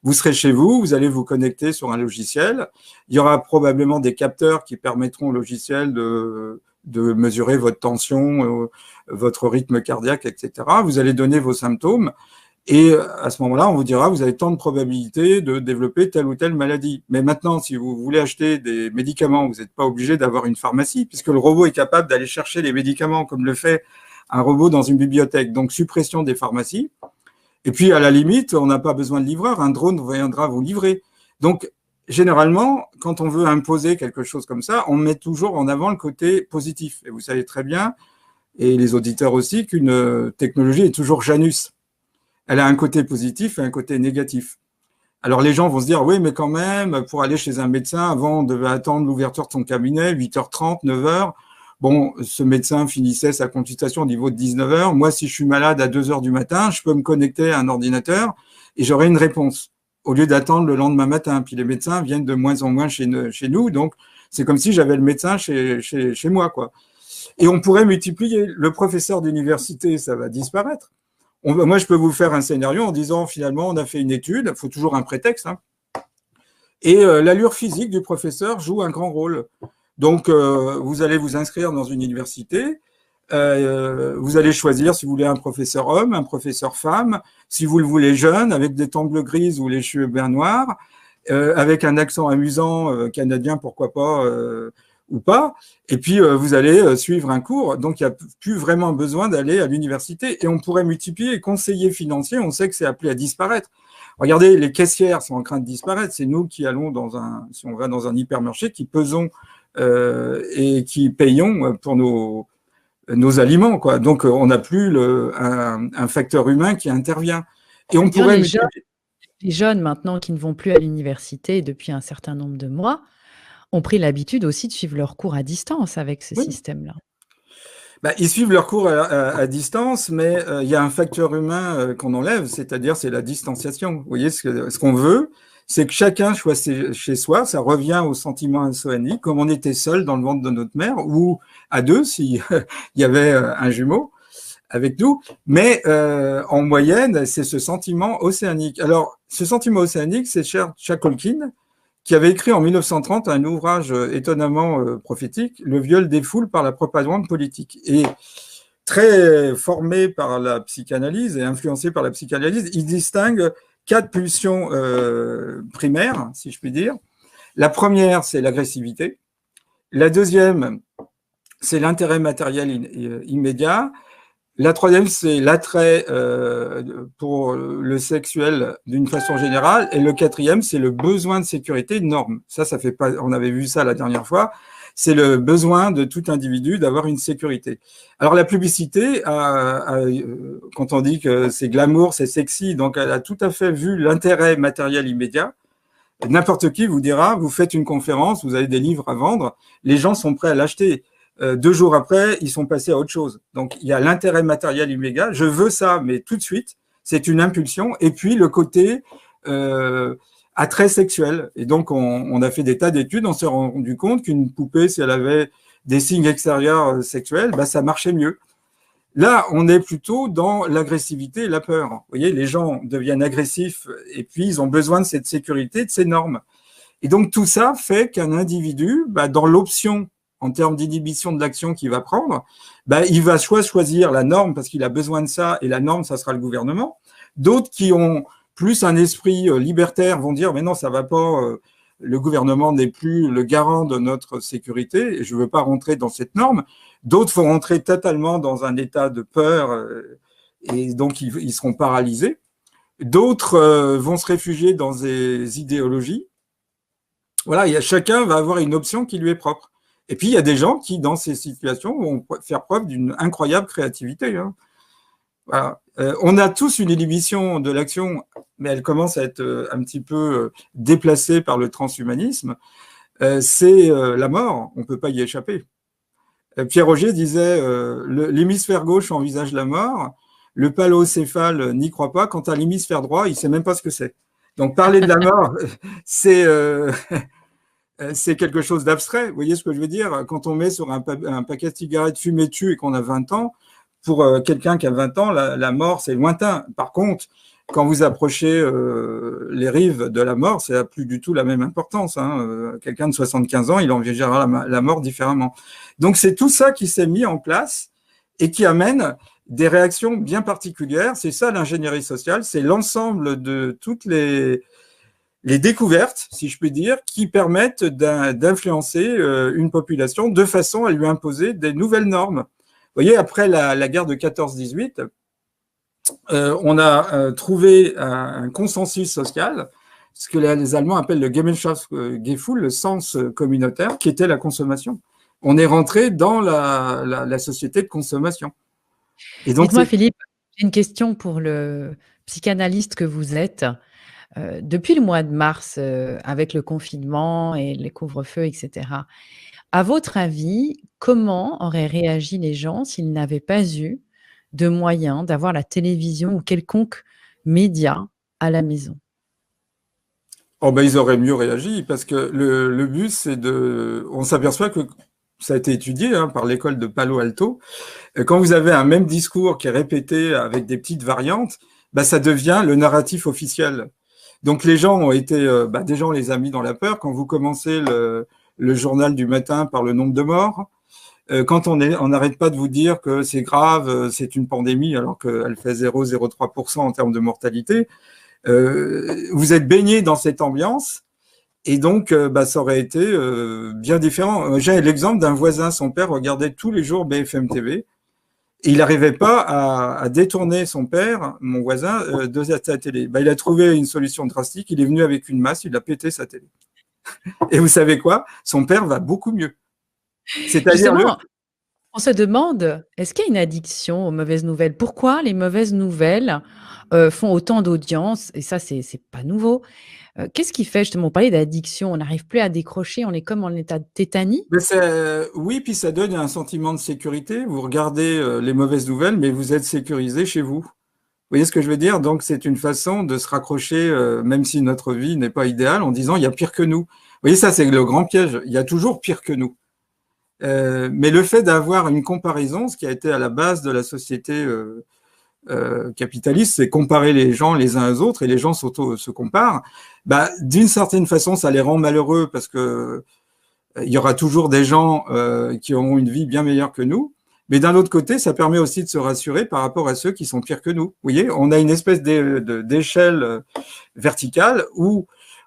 Vous serez chez vous, vous allez vous connecter sur un logiciel. Il y aura probablement des capteurs qui permettront au logiciel de mesurer votre tension, votre rythme cardiaque, etc. Vous allez donner vos symptômes. Et à ce moment-là, on vous dira, vous avez tant de probabilités de développer telle ou telle maladie. Mais maintenant, si vous voulez acheter des médicaments, vous n'êtes pas obligé d'avoir une pharmacie, puisque le robot est capable d'aller chercher les médicaments, comme le fait un robot dans une bibliothèque. Donc, suppression des pharmacies. Et puis, à la limite, on n'a pas besoin de livreur, un drone viendra vous livrer. Donc, généralement, quand on veut imposer quelque chose comme ça, on met toujours en avant le côté positif. Et vous savez très bien, et les auditeurs aussi, qu'une technologie est toujours Janus. Elle a un côté positif et un côté négatif. Alors les gens vont se dire, oui, mais quand même, pour aller chez un médecin, avant, on devait attendre l'ouverture de son cabinet, 8h30, 9h. Bon, ce médecin finissait sa consultation au niveau de 19h. Moi, si je suis malade à 2h du matin, je peux me connecter à un ordinateur et j'aurai une réponse, au lieu d'attendre le lendemain matin. Puis les médecins viennent de moins en moins chez nous, donc c'est comme si j'avais le médecin chez moi, quoi. Et on pourrait multiplier. Le professeur d'université, ça va disparaître. Moi, je peux vous faire un scénario en disant, finalement, on a fait une étude, il faut toujours un prétexte, hein, et l'allure physique du professeur joue un grand rôle. Donc, vous allez vous inscrire dans une université, vous allez choisir si vous voulez un professeur homme, un professeur femme, si vous le voulez jeune, avec des tempes grises ou les cheveux bien noirs, avec un accent amusant, canadien, pourquoi pas, ou pas, et puis vous allez suivre un cours, donc il n'y a plus vraiment besoin d'aller à l'université, et on pourrait multiplier. Conseiller financier, on sait que c'est appelé à disparaître. Regardez, les caissières sont en train de disparaître, c'est nous qui allons si on va dans un hypermarché, qui pesons et qui payons pour nos aliments, quoi. Donc on n'a plus un facteur humain qui intervient. Et on pourrait les jeunes maintenant qui ne vont plus à l'université depuis un certain nombre de mois ont pris l'habitude aussi de suivre leurs cours à distance avec ce système-là. Ils suivent leurs cours à distance, mais il y a un facteur humain qu'on enlève, c'est-à-dire c'est la distanciation. Vous voyez, ce qu'on veut, c'est que chacun soit chez soi, ça revient au sentiment insoanique, comme on était seul dans le ventre de notre mère, ou à deux, s'il y avait un jumeau avec nous, mais en moyenne, c'est ce sentiment océanique. Alors, ce sentiment océanique, c'est Shackleton, qui avait écrit en 1930 un ouvrage étonnamment prophétique, Le viol des foules par la propagande politique. Et très formé par la psychanalyse et influencé par la psychanalyse, il distingue 4 pulsions primaires, si je puis dire. La première, c'est l'agressivité. La deuxième, c'est l'intérêt matériel immédiat. La troisième, c'est l'attrait pour le sexuel d'une façon générale. Et le quatrième, c'est le besoin de sécurité de normes. Ça fait pas, on avait vu ça la dernière fois. C'est le besoin de tout individu d'avoir une sécurité. Alors la publicité, quand on dit que c'est glamour, c'est sexy, donc elle a tout à fait vu l'intérêt matériel immédiat. N'importe qui vous dira, vous faites une conférence, vous avez des livres à vendre, les gens sont prêts à l'acheter. 2 jours après, ils sont passés à autre chose. Donc, il y a l'intérêt matériel immédiat. Je veux ça, mais tout de suite, c'est une impulsion. Et puis, le côté attrait sexuel. Et donc, on a fait des tas d'études. On s'est rendu compte qu'une poupée, si elle avait des signes extérieurs sexuels, ça marchait mieux. Là, on est plutôt dans l'agressivité et la peur. Vous voyez, les gens deviennent agressifs et puis ils ont besoin de cette sécurité, de ces normes. Et donc, tout ça fait qu'un individu, dans l'option en termes d'inhibition de l'action qu'il va prendre, il va soit choisir la norme parce qu'il a besoin de ça, et la norme, ça sera le gouvernement. D'autres qui ont plus un esprit libertaire vont dire, mais non, ça va pas, le gouvernement n'est plus le garant de notre sécurité, et je ne veux pas rentrer dans cette norme. D'autres vont rentrer totalement dans un état de peur, et donc ils seront paralysés. D'autres vont se réfugier dans des idéologies. Voilà, chacun va avoir une option qui lui est propre. Et puis, il y a des gens qui, dans ces situations, vont faire preuve d'une incroyable créativité. Hein. Voilà. On a tous une inhibition de l'action, mais elle commence à être un petit peu déplacée par le transhumanisme. C'est la mort, on ne peut pas y échapper. Pierre Auger disait l'hémisphère gauche envisage la mort, le paléocéphale n'y croit pas, quant à l'hémisphère droit, il ne sait même pas ce que c'est. Donc parler de la mort, c'est quelque chose d'abstrait. Vous voyez ce que je veux dire? Quand on met sur un paquet de cigarettes fumé dessus et qu'on a 20 ans, pour quelqu'un qui a 20 ans, la mort, c'est lointain. Par contre, quand vous approchez les rives de la mort, ça n'a plus du tout la même importance. Hein. Quelqu'un de 75 ans, il envisagera la mort différemment. Donc, c'est tout ça qui s'est mis en place et qui amène des réactions bien particulières. C'est ça l'ingénierie sociale, c'est l'ensemble de toutes les découvertes, si je puis dire, qui permettent d'influencer une population de façon à lui imposer des nouvelles normes. Vous voyez, après la guerre de 14-18, on a trouvé un consensus social, ce que les Allemands appellent le Gemeinschaftsgefühl, le sens communautaire, qui était la consommation. On est rentré dans la société de consommation. Dites-moi, Philippe, j'ai une question pour le psychanalyste que vous êtes. Depuis le mois de mars, avec le confinement et les couvre-feux, etc., à votre avis, comment auraient réagi les gens s'ils n'avaient pas eu de moyens d'avoir la télévision ou quelconque média à la maison? Oh ben, ils auraient mieux réagi parce que le but, c'est de... On s'aperçoit que ça a été étudié par l'école de Palo Alto. Quand vous avez un même discours qui est répété avec des petites variantes, bah, ça devient le narratif officiel. Donc les gens ont été, des gens les a mis dans la peur. Quand vous commencez le journal du matin par le nombre de morts, quand on n'arrête pas de vous dire que c'est grave, c'est une pandémie alors qu'elle fait 0,03% en termes de mortalité, vous êtes baigné dans cette ambiance et donc ça aurait été bien différent. J'ai l'exemple d'un voisin, son père regardait tous les jours BFM TV. Et il n'arrivait pas à détourner son père, mon voisin, de sa télé. Il a trouvé une solution drastique. Il est venu avec une masse, il a pété sa télé. Et vous savez quoi? Son père va beaucoup mieux. C'est-à-dire on se demande, est-ce qu'il y a une addiction aux mauvaises nouvelles? Pourquoi les mauvaises nouvelles font autant d'audience? Et ça, c'est pas nouveau. Qu'est-ce qui fait, justement, on parlait d'addiction, on n'arrive plus à décrocher, on est comme en état de tétanie? Oui, puis ça donne un sentiment de sécurité. Vous regardez les mauvaises nouvelles, mais vous êtes sécurisé chez vous. Vous voyez ce que je veux dire? Donc, c'est une façon de se raccrocher, même si notre vie n'est pas idéale, en disant il y a pire que nous. Vous voyez, ça, c'est le grand piège. Il y a toujours pire que nous. Mais le fait d'avoir une comparaison, ce qui a été à la base de la société capitaliste, c'est comparer les gens les uns aux autres, et les gens se comparent. D'une certaine façon, ça les rend malheureux parce que il y aura toujours des gens qui auront une vie bien meilleure que nous. Mais d'un autre côté, ça permet aussi de se rassurer par rapport à ceux qui sont pires que nous. Vous voyez, on a une espèce d'échelle verticale où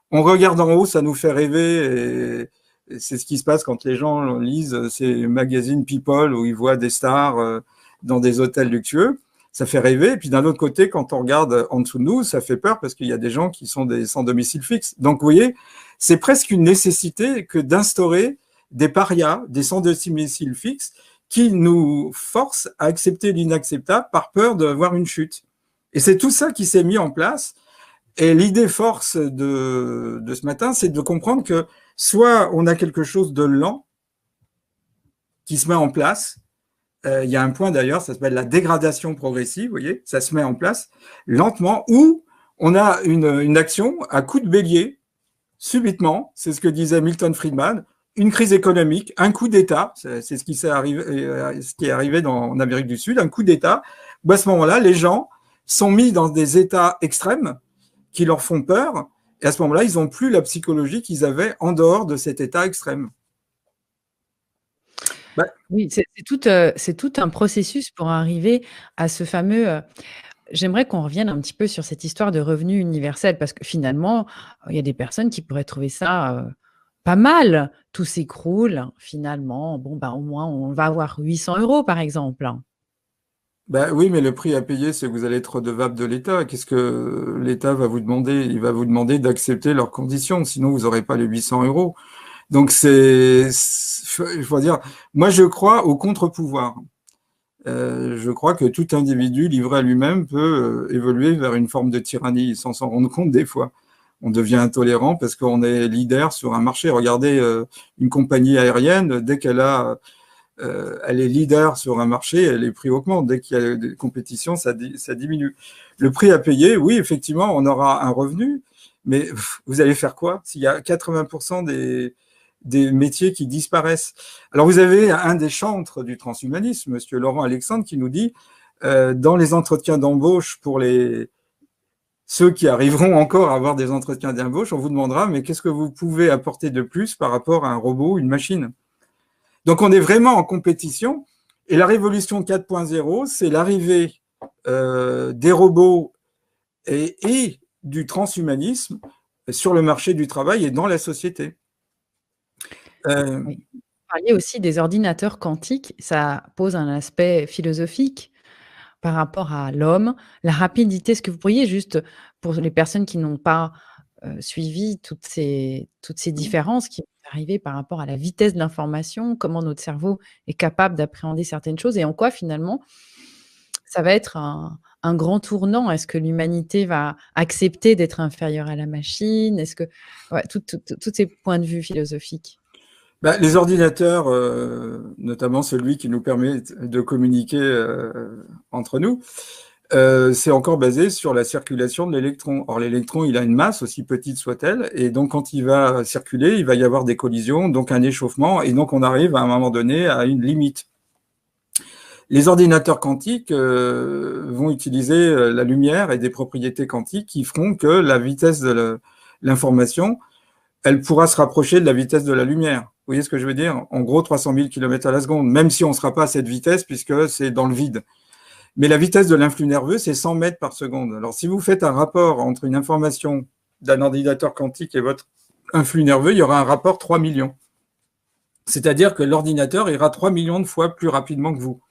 on regarde en haut, ça nous fait rêver. Et c'est ce qui se passe quand les gens lisent ces magazines People où ils voient des stars dans des hôtels luxueux. Ça fait rêver. Et puis d'un autre côté, quand on regarde en dessous de nous, ça fait peur parce qu'il y a des gens qui sont sans domicile fixe. Donc, vous voyez, c'est presque une nécessité que d'instaurer des parias, des sans domicile fixe, qui nous forcent à accepter l'inacceptable par peur d'avoir une chute. Et c'est tout ça qui s'est mis en place. Et l'idée force de ce matin, c'est de comprendre que soit on a quelque chose de lent qui se met en place. Il y a un point d'ailleurs, ça s'appelle la dégradation progressive, vous voyez, ça se met en place lentement, ou on a une action à coup de bélier, subitement, c'est ce que disait Milton Friedman, une crise économique, un coup d'État, c'est ce qui est arrivé en Amérique du Sud, un coup d'État, où à ce moment-là, les gens sont mis dans des états extrêmes qui leur font peur, et à ce moment-là, ils n'ont plus la psychologie qu'ils avaient en dehors de cet état extrême. Oui, c'est tout un processus pour arriver à ce fameux j'aimerais qu'on revienne un petit peu sur cette histoire de revenu universel, parce que finalement, il y a des personnes qui pourraient trouver ça pas mal. Tout s'écroule, finalement. Bon, bah, au moins, on va avoir 800 euros, par exemple. Ben oui, mais le prix à payer, c'est que vous allez être redevable de l'État. Qu'est-ce que l'État va vous demander? Il va vous demander d'accepter leurs conditions, sinon vous n'aurez pas les 800 euros. Donc je veux dire, moi je crois au contre-pouvoir. Je crois que tout individu livré à lui-même peut évoluer vers une forme de tyrannie sans s'en rendre compte des fois. On devient intolérant parce qu'on est leader sur un marché. Regardez une compagnie aérienne, dès elle est leader sur un marché, les prix augmentent. Dès qu'il y a des compétitions, ça diminue. Le prix à payer, oui, effectivement, on aura un revenu, mais vous allez faire quoi s'il y a 80% des métiers qui disparaissent? Alors, vous avez un des chantres du transhumanisme, monsieur Laurent Alexandre, qui nous dit, dans les entretiens d'embauche pour ceux qui arriveront encore à avoir des entretiens d'embauche, on vous demandera, mais qu'est-ce que vous pouvez apporter de plus par rapport à un robot ou une machine? Donc, on est vraiment en compétition. Et la révolution 4.0, c'est l'arrivée des robots et du transhumanisme sur le marché du travail et dans la société. Oui. Vous parliez aussi des ordinateurs quantiques. Ça pose un aspect philosophique par rapport à l'homme, la rapidité. Est-ce que vous pourriez juste, pour les personnes qui n'ont pas suivi toutes ces différences qui vont arriver par rapport à la vitesse de l'information, comment notre cerveau est capable d'appréhender certaines choses et en quoi finalement ça va être un grand tournant? Est-ce que l'humanité va accepter d'être inférieure à la machine? Est-ce que ouais, tous ces points de vue philosophiques. Bah, les ordinateurs, notamment celui qui nous permet de communiquer entre nous, c'est encore basé sur la circulation de l'électron. Or, l'électron, il a une masse, aussi petite soit-elle, et donc quand il va circuler, il va y avoir des collisions, donc un échauffement, et donc on arrive à un moment donné à une limite. Les ordinateurs quantiques vont utiliser la lumière et des propriétés quantiques qui feront que la vitesse de l'information, elle pourra se rapprocher de la vitesse de la lumière. Vous voyez ce que je veux dire? En gros, 300 000 km à la seconde, même si on ne sera pas à cette vitesse puisque c'est dans le vide. Mais la vitesse de l'influx nerveux, c'est 100 mètres par seconde. Alors, si vous faites un rapport entre une information d'un ordinateur quantique et votre influx nerveux, il y aura un rapport 3 millions. C'est-à-dire que l'ordinateur ira 3 millions de fois plus rapidement que vous.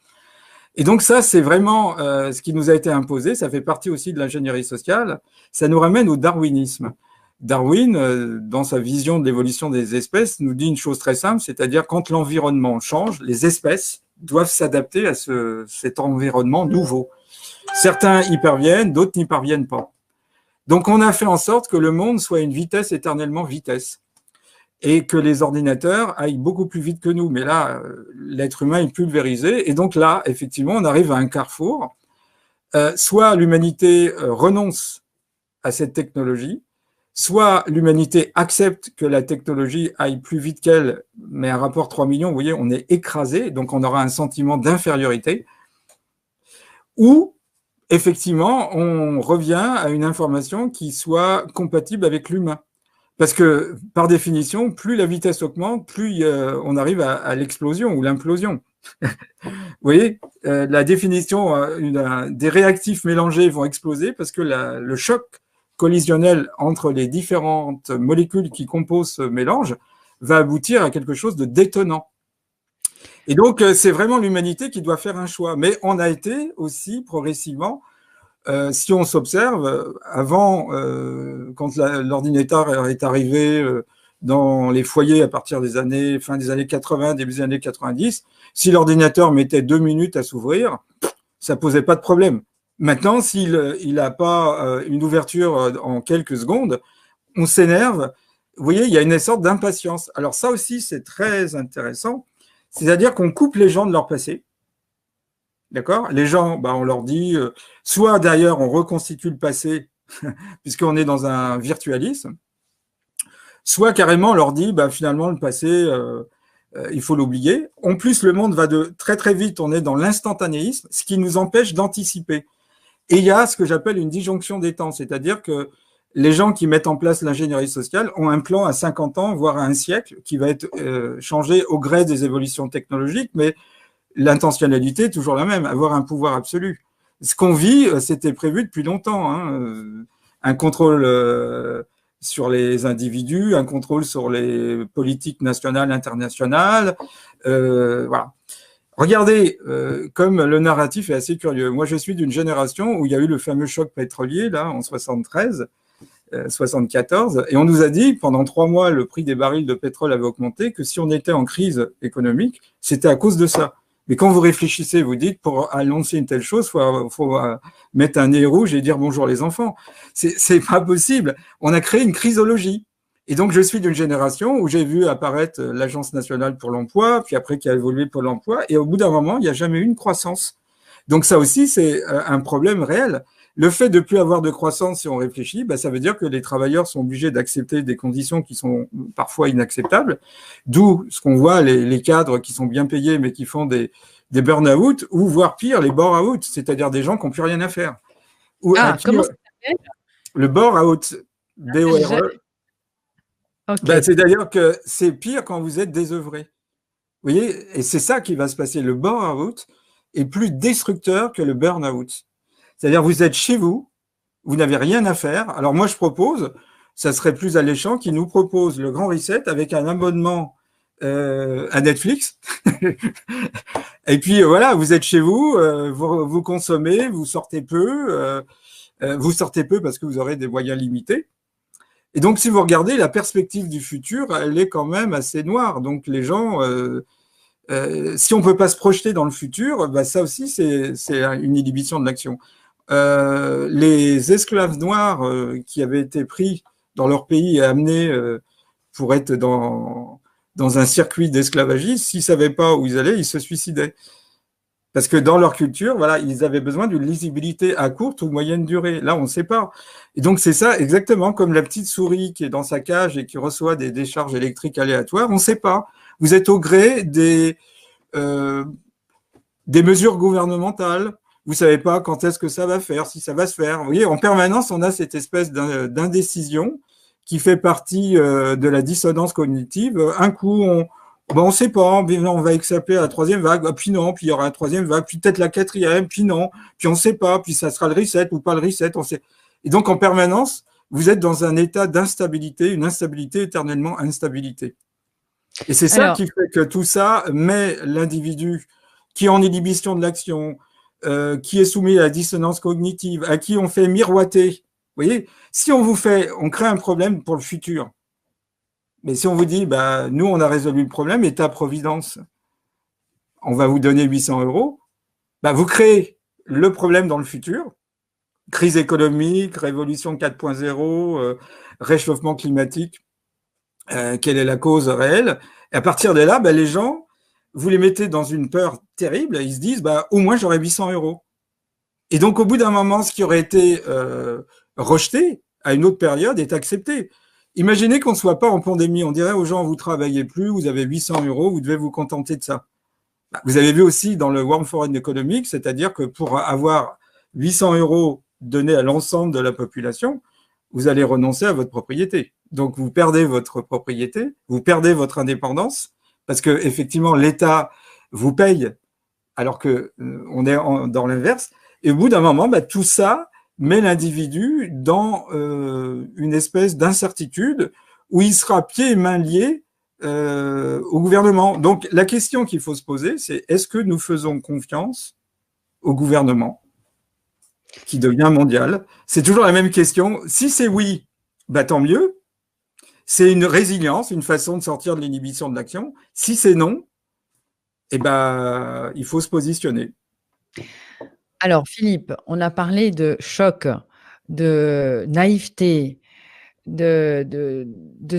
Et donc ça, c'est vraiment ce qui nous a été imposé. Ça fait partie aussi de l'ingénierie sociale. Ça nous ramène au darwinisme. Darwin, dans sa vision de l'évolution des espèces, nous dit une chose très simple, c'est-à-dire quand l'environnement change, les espèces doivent s'adapter à cet environnement nouveau. Certains y parviennent, d'autres n'y parviennent pas. Donc on a fait en sorte que le monde soit une vitesse éternellement vitesse et que les ordinateurs aillent beaucoup plus vite que nous. Mais là, l'être humain est pulvérisé et donc là, effectivement, on arrive à un carrefour. Soit l'humanité renonce à cette technologie, soit l'humanité accepte que la technologie aille plus vite qu'elle, mais un rapport 3 millions, vous voyez, on est écrasé, donc on aura un sentiment d'infériorité, ou effectivement, on revient à une information qui soit compatible avec l'humain. Parce que, par définition, plus la vitesse augmente, plus on arrive à l'explosion ou l'implosion. Vous voyez, la définition des réactifs mélangés vont exploser parce que le choc collisionnel entre les différentes molécules qui composent ce mélange va aboutir à quelque chose de détonnant. Et donc, c'est vraiment l'humanité qui doit faire un choix. Mais on a été aussi progressivement, si on s'observe, avant, quand l'ordinateur est arrivé dans les foyers à partir des fin des années 80, début des années 90, si l'ordinateur mettait 2 minutes à s'ouvrir, ça posait pas de problème. Maintenant, s'il n'a pas une ouverture en quelques secondes, on s'énerve. Vous voyez, il y a une sorte d'impatience. Alors ça aussi, c'est très intéressant. C'est-à-dire qu'on coupe les gens de leur passé. D'accord? Les gens, bah, on leur dit, soit d'ailleurs on reconstitue le passé, puisqu'on est dans un virtualisme, soit carrément on leur dit, bah, finalement, le passé, il faut l'oublier. En plus, le monde va de très très vite, on est dans l'instantanéisme, ce qui nous empêche d'anticiper. Et il y a ce que j'appelle une disjonction des temps, c'est-à-dire que les gens qui mettent en place l'ingénierie sociale ont un plan à 50 ans, voire à un siècle, qui va être changé au gré des évolutions technologiques, mais l'intentionnalité est toujours la même, avoir un pouvoir absolu. Ce qu'on vit, c'était prévu depuis longtemps, hein. Un contrôle sur les individus, un contrôle sur les politiques nationales, internationales. Voilà. Regardez, comme le narratif est assez curieux. Moi, je suis d'une génération où il y a eu le fameux choc pétrolier, là, en 73, 74, et on nous a dit, pendant 3 mois, le prix des barils de pétrole avait augmenté, que si on était en crise économique, c'était à cause de ça. Mais quand vous réfléchissez, vous dites, pour annoncer une telle chose, faut mettre un nez rouge et dire bonjour les enfants. C'est pas possible. On a créé une crisologie. Et donc, je suis d'une génération où j'ai vu apparaître l'Agence nationale pour l'emploi, puis après qui a évolué pour l'emploi, et au bout d'un moment, il n'y a jamais eu une croissance. Donc ça aussi, c'est un problème réel. Le fait de ne plus avoir de croissance, si on réfléchit, ça veut dire que les travailleurs sont obligés d'accepter des conditions qui sont parfois inacceptables, d'où ce qu'on voit, les cadres qui sont bien payés, mais qui font des burn-out, ou voire pire, les bore-out, c'est-à-dire des gens qui n'ont plus rien à faire. Comment ça s'appelle? Le bore-out, B-O-R-E. Okay. C'est-à-dire que c'est pire quand vous êtes désœuvré. Vous voyez, et c'est ça qui va se passer. Le bore-out est plus destructeur que le burn-out. C'est-à-dire vous êtes chez vous, vous n'avez rien à faire. Alors moi, je propose, ça serait plus alléchant, qu'ils nous proposent le grand reset avec un abonnement à Netflix. Et puis voilà, vous êtes chez vous, vous consommez, vous sortez peu parce que vous aurez des moyens limités. Et donc, si vous regardez, la perspective du futur, elle est quand même assez noire. Donc, les gens, si on ne peut pas se projeter dans le futur, ça aussi, c'est une inhibition de l'action. Les esclaves noirs qui avaient été pris dans leur pays et amenés pour être dans un circuit d'esclavagisme, s'ils ne savaient pas où ils allaient, ils se suicidaient. Parce que dans leur culture, voilà, ils avaient besoin d'une lisibilité à courte ou moyenne durée. Là, on ne sait pas. Et donc, c'est ça exactement comme la petite souris qui est dans sa cage et qui reçoit des décharges électriques aléatoires. On ne sait pas. Vous êtes au gré des mesures gouvernementales. Vous ne savez pas quand est-ce que ça va faire, si ça va se faire. Vous voyez, en permanence, on a cette espèce d'indécision qui fait partie de la dissonance cognitive. Un coup, on ne sait pas, on va échapper à la 3e vague, puis non, puis il y aura une 3e vague, puis peut-être la 4e, puis non, puis on ne sait pas, puis ça sera le reset ou pas le reset. Et donc, en permanence, vous êtes dans un état d'instabilité, une instabilité éternellement instabilité. Et c'est ça qui fait que tout ça met l'individu qui est en inhibition de l'action, qui est soumis à la dissonance cognitive, à qui on fait miroiter. Vous voyez, si on crée un problème pour le futur. Mais si on vous dit, nous, on a résolu le problème, État-providence, on va vous donner 800 €, vous créez le problème dans le futur, crise économique, révolution 4.0, réchauffement climatique, quelle est la cause réelle? Et à partir de là, les gens, vous les mettez dans une peur terrible, ils se disent, au moins j'aurai 800 €. Et donc, au bout d'un moment, ce qui aurait été rejeté à une autre période est accepté. Imaginez qu'on ne soit pas en pandémie. On dirait aux gens, vous ne travaillez plus, vous avez 800 €, vous devez vous contenter de ça. Vous avez vu aussi dans le World Forum Economic, c'est-à-dire que pour avoir 800 € donnés à l'ensemble de la population, vous allez renoncer à votre propriété. Donc, vous perdez votre propriété, vous perdez votre indépendance, parce que effectivement, l'État vous paye, alors que on est dans l'inverse. Et au bout d'un moment, tout ça met l'individu dans une espèce d'incertitude où il sera pieds et mains liés au gouvernement. Donc, la question qu'il faut se poser, c'est est-ce que nous faisons confiance au gouvernement qui devient mondial? C'est toujours la même question. Si c'est oui, tant mieux. C'est une résilience, une façon de sortir de l'inhibition de l'action. Si c'est non, il faut se positionner. Alors, Philippe, on a parlé de choc, de naïveté, de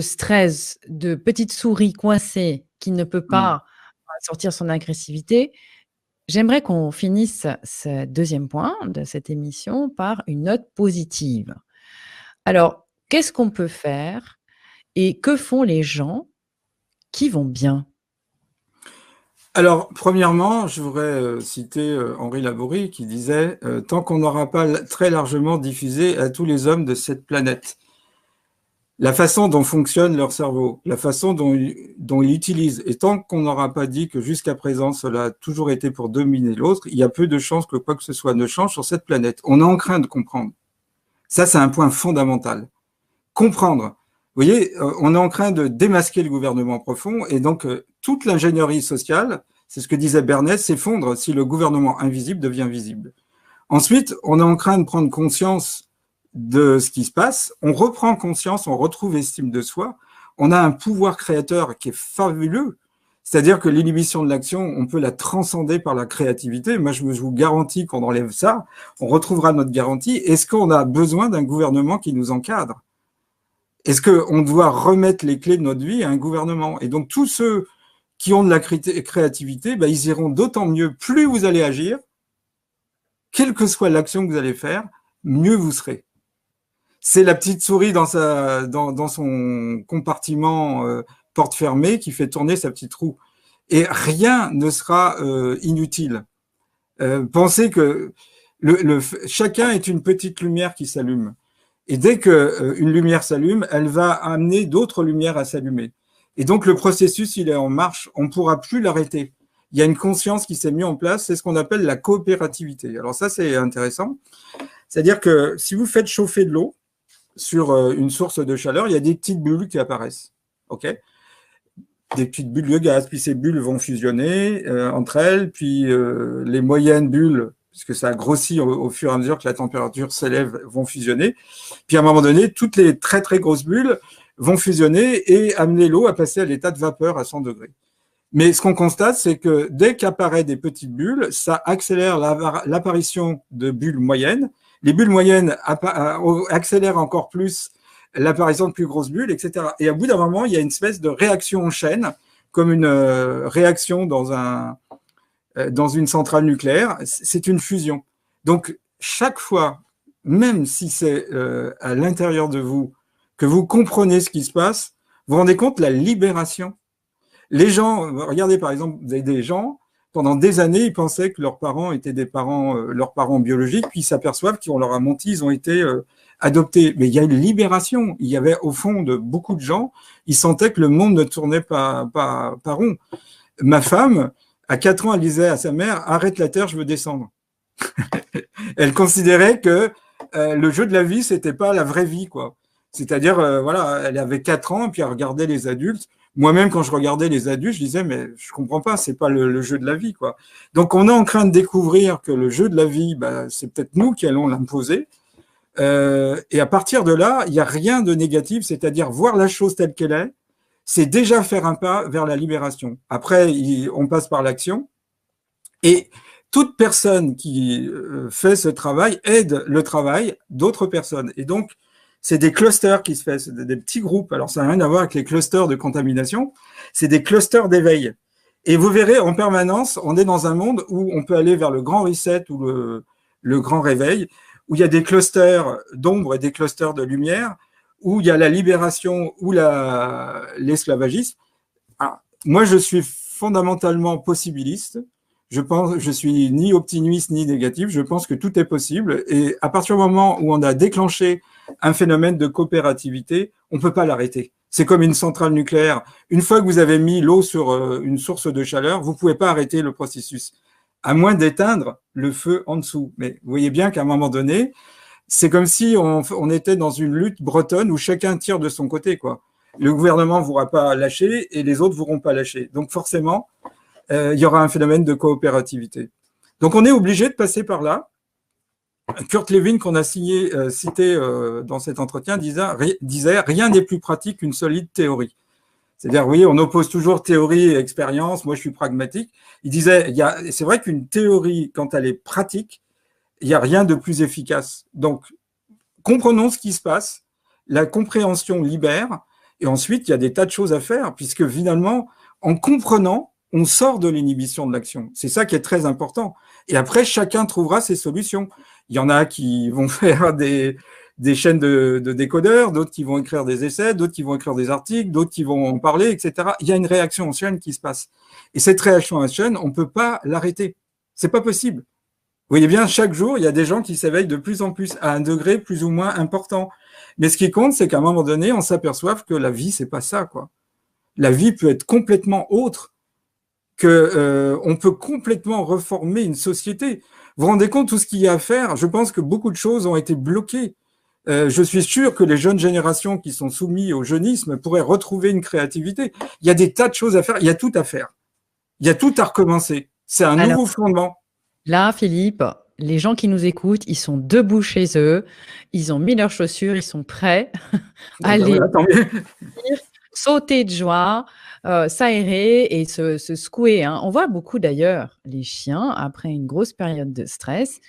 stress, de petite souris coincée qui ne peut pas sortir son agressivité. J'aimerais qu'on finisse ce 2e point de cette émission par une note positive. Alors, qu'est-ce qu'on peut faire et que font les gens qui vont bien? Alors, premièrement, je voudrais citer Henri Laborie qui disait « Tant qu'on n'aura pas très largement diffusé à tous les hommes de cette planète la façon dont fonctionne leur cerveau, la façon dont ils utilisent. Et tant qu'on n'aura pas dit que jusqu'à présent, cela a toujours été pour dominer l'autre, il y a peu de chances que quoi que ce soit ne change sur cette planète. On est en train de comprendre. Ça, c'est un point fondamental. Comprendre. Vous voyez, on est en train de démasquer le gouvernement profond et donc toute l'ingénierie sociale, c'est ce que disait Bernays, s'effondre si le gouvernement invisible devient visible. Ensuite, on est en train de prendre conscience de ce qui se passe, on reprend conscience, on retrouve estime de soi, on a un pouvoir créateur qui est fabuleux, c'est-à-dire que l'inhibition de l'action, on peut la transcender par la créativité. Moi, je vous garantis qu'on enlève ça, on retrouvera notre garantie. Est-ce qu'on a besoin d'un gouvernement qui nous encadre? Est-ce qu'on doit remettre les clés de notre vie à un gouvernement? Et donc, tous ceux qui ont de la créativité, ben, ils iront d'autant mieux. Plus vous allez agir, quelle que soit l'action que vous allez faire, mieux vous serez. C'est la petite souris dans son compartiment porte fermée qui fait tourner sa petite roue. Et rien ne sera inutile. Pensez que chacun est une petite lumière qui s'allume. Et dès qu'une lumière s'allume, elle va amener d'autres lumières à s'allumer. Et donc le processus, il est en marche, on ne pourra plus l'arrêter. Il y a une conscience qui s'est mise en place, c'est ce qu'on appelle la coopérativité. Alors ça, c'est intéressant. C'est-à-dire que si vous faites chauffer de l'eau sur une source de chaleur, il y a des petites bulles qui apparaissent. OK ? Des petites bulles de gaz, puis ces bulles vont fusionner entre elles, puis les moyennes bulles, puisque ça grossit au fur et à mesure que la température s'élève, vont fusionner. Puis à un moment donné, toutes les très très grosses bulles vont fusionner et amener l'eau à passer à l'état de vapeur à 100 degrés. Mais ce qu'on constate, c'est que dès qu'apparaissent des petites bulles, ça accélère l'apparition de bulles moyennes. Les bulles moyennes accélèrent encore plus l'apparition de plus grosses bulles, etc. Et à bout d'un moment, il y a une espèce de réaction en chaîne, comme une réaction dans une centrale nucléaire. C'est une fusion. Donc, chaque fois, même si c'est à l'intérieur de vous, que vous comprenez ce qui se passe, vous vous rendez compte de la libération. Les gens, regardez par exemple, vous avez des gens, pendant des années, ils pensaient que leurs parents étaient leurs parents biologiques, puis ils s'aperçoivent qu'on leur a menti, ils ont été adoptés. Mais il y a une libération. Il y avait au fond de beaucoup de gens, ils sentaient que le monde ne tournait pas rond. Ma femme, à 4 ans, elle disait à sa mère, arrête la terre, je veux descendre. Elle considérait que le jeu de la vie, c'était pas la vraie vie, quoi. C'est-à-dire, voilà, elle avait 4 ans, et puis elle regardait les adultes. Moi-même, quand je regardais les adultes, je disais, mais je comprends pas, c'est pas le jeu de la vie, quoi. Donc, on est en train de découvrir que le jeu de la vie, bah, c'est peut-être nous qui allons l'imposer. Et à partir de là, il n'y a rien de négatif, c'est-à-dire voir la chose telle qu'elle est, c'est déjà faire un pas vers la libération. Après, on passe par l'action. Et toute personne qui fait ce travail aide le travail d'autres personnes. Et donc, c'est des clusters qui se font, c'est des petits groupes. Alors, ça n'a rien à voir avec les clusters de contamination, c'est des clusters d'éveil. Et vous verrez, en permanence, on est dans un monde où on peut aller vers le grand reset ou le grand réveil, où il y a des clusters d'ombre et des clusters de lumière, où il y a la libération ou l'esclavagisme. Moi, je suis fondamentalement possibiliste. Je suis ni optimiste ni négatif. Je pense que tout est possible. Et à partir du moment où on a déclenché un phénomène de coopérativité, on ne peut pas l'arrêter. C'est comme une centrale nucléaire. Une fois que vous avez mis l'eau sur une source de chaleur, vous ne pouvez pas arrêter le processus, à moins d'éteindre le feu en dessous. Mais vous voyez bien qu'à un moment donné, c'est comme si on était dans une lutte bretonne où chacun tire de son côté, quoi. Le gouvernement ne pourra pas lâcher et les autres ne pourront pas lâcher. Donc forcément, il y aura un phénomène de coopérativité. Donc on est obligé de passer par là. Kurt Lewin, qu'on a cité dans cet entretien, disait « Rien n'est plus pratique qu'une solide théorie ». C'est-à-dire, oui, on oppose toujours théorie et expérience. Moi, je suis pragmatique. Il disait, c'est vrai qu'une théorie, quand elle est pratique, il n'y a rien de plus efficace. Donc, comprenons ce qui se passe. La compréhension libère. Et ensuite, il y a des tas de choses à faire, puisque finalement, en comprenant, on sort de l'inhibition de l'action. C'est ça qui est très important. Et après, chacun trouvera ses solutions. Il y en a qui vont faire des chaînes de décodeurs, d'autres qui vont écrire des essais, d'autres qui vont écrire des articles, d'autres qui vont en parler, etc. Il y a une réaction en chaîne qui se passe. Et cette réaction en chaîne, on ne peut pas l'arrêter. C'est pas possible. voyez bien, chaque jour, il y a des gens qui s'éveillent de plus en plus à un degré plus ou moins important. Mais ce qui compte, c'est qu'à un moment donné, on s'aperçoive que la vie, c'est pas ça, quoi. La vie peut être complètement autre, que on peut complètement reformer une société. Vous vous rendez compte tout ce qu'il y a à faire? Je pense que beaucoup de choses ont été bloquées. Je suis sûr que les jeunes générations qui sont soumises au jeunisme pourraient retrouver une créativité. Il y a des tas de choses à faire. Il y a tout à faire. Il y a tout à recommencer. C'est un nouveau fondement. Là, Philippe, les gens qui nous écoutent, ils sont debout chez eux, ils ont mis leurs chaussures, ils sont prêts à aller sauter de joie, s'aérer et se secouer. Hein. On voit beaucoup d'ailleurs les chiens après une grosse période de stress.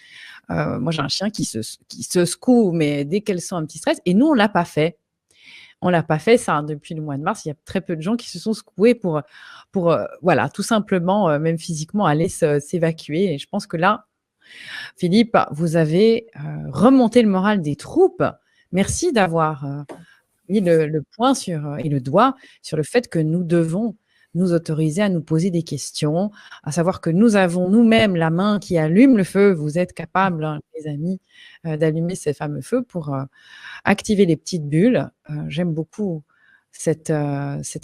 Moi, j'ai un chien qui se secoue, mais dès qu'elle sent un petit stress. Et nous, on ne l'a pas fait. On ne l'a pas fait, ça, depuis le mois de mars. Il y a très peu de gens qui se sont secoués pour voilà, tout simplement, même physiquement, aller s'évacuer. Et je pense que là, Philippe, vous avez remonté le moral des troupes. Merci d'avoir mis le point et le doigt sur le fait que nous devons nous autoriser à nous poser des questions, à savoir que nous avons nous-mêmes la main qui allume le feu. Vous êtes capables, hein, les amis, d'allumer ces fameux feux pour activer les petites bulles. J'aime beaucoup cette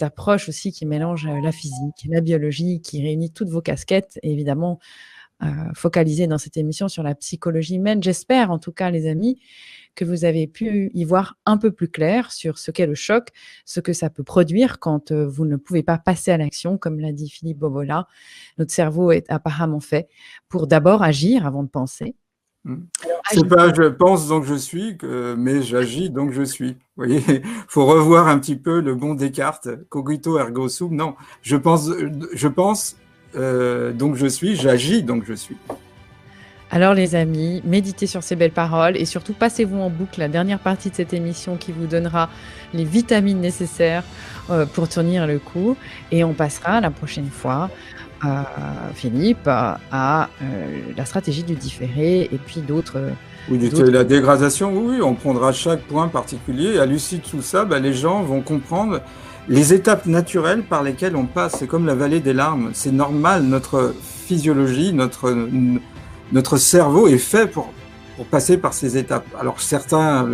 approche aussi qui mélange la physique, la biologie, qui réunit toutes vos casquettes et évidemment focalisée dans cette émission sur la psychologie humaine. J'espère en tout cas, les amis, que vous avez pu y voir un peu plus clair sur ce qu'est le choc, ce que ça peut produire quand vous ne pouvez pas passer à l'action, comme l'a dit Philippe Bobola. Notre cerveau est apparemment fait pour d'abord agir avant de penser. C'est pas je pense donc je suis, mais j'agis donc je suis. Vous voyez, faut revoir un petit peu le bon Descartes, cogito ergo sum. Non, je pense donc je suis, j'agis donc je suis. Alors les amis, méditez sur ces belles paroles et surtout passez-vous en boucle la dernière partie de cette émission qui vous donnera les vitamines nécessaires pour tenir le coup. Et on passera la prochaine fois, Philippe, à la stratégie du différé et puis d'autres... Oui, la dégradation, oui, on prendra chaque point particulier. Et à l'issue de tout ça, les gens vont comprendre les étapes naturelles par lesquelles on passe. C'est comme la vallée des larmes. C'est normal, notre physiologie, notre cerveau est fait pour passer par ces étapes. Alors certains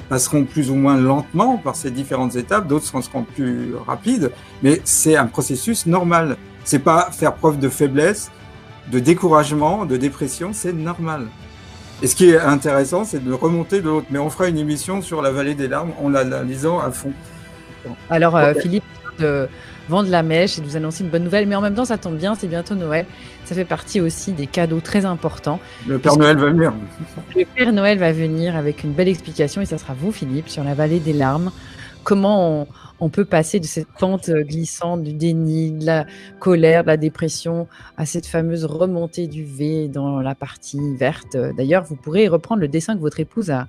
passeront plus ou moins lentement par ces différentes étapes, d'autres seront plus rapides, mais c'est un processus normal. C'est pas faire preuve de faiblesse, de découragement, de dépression, c'est normal. Et ce qui est intéressant, c'est de remonter de l'autre. Mais on fera une émission sur la vallée des larmes en l'analysant à fond. Alors Philippe, vendre la mèche et de vous annoncer une bonne nouvelle, mais en même temps ça tombe bien, c'est bientôt Noël, ça fait partie aussi des cadeaux très importants. Le Père Noël va venir. Le Père Noël va venir avec une belle explication et ça sera vous Philippe sur la vallée des larmes, comment on peut passer de cette pente glissante du déni, de la colère, de la dépression à cette fameuse remontée du V dans la partie verte. D'ailleurs, vous pourrez reprendre le dessin que votre épouse a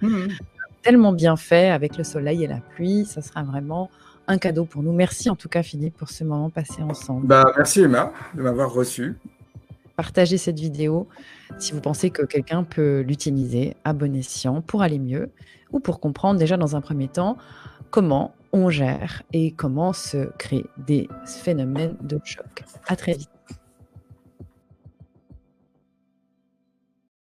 tellement bien fait avec le soleil et la pluie, ça sera vraiment un cadeau pour nous. Merci en tout cas Philippe pour ce moment passé ensemble. Merci Emma de m'avoir reçu. Partagez cette vidéo si vous pensez que quelqu'un peut l'utiliser à bon escient pour aller mieux ou pour comprendre déjà dans un premier temps comment on gère et comment se créent des phénomènes de choc. À très vite.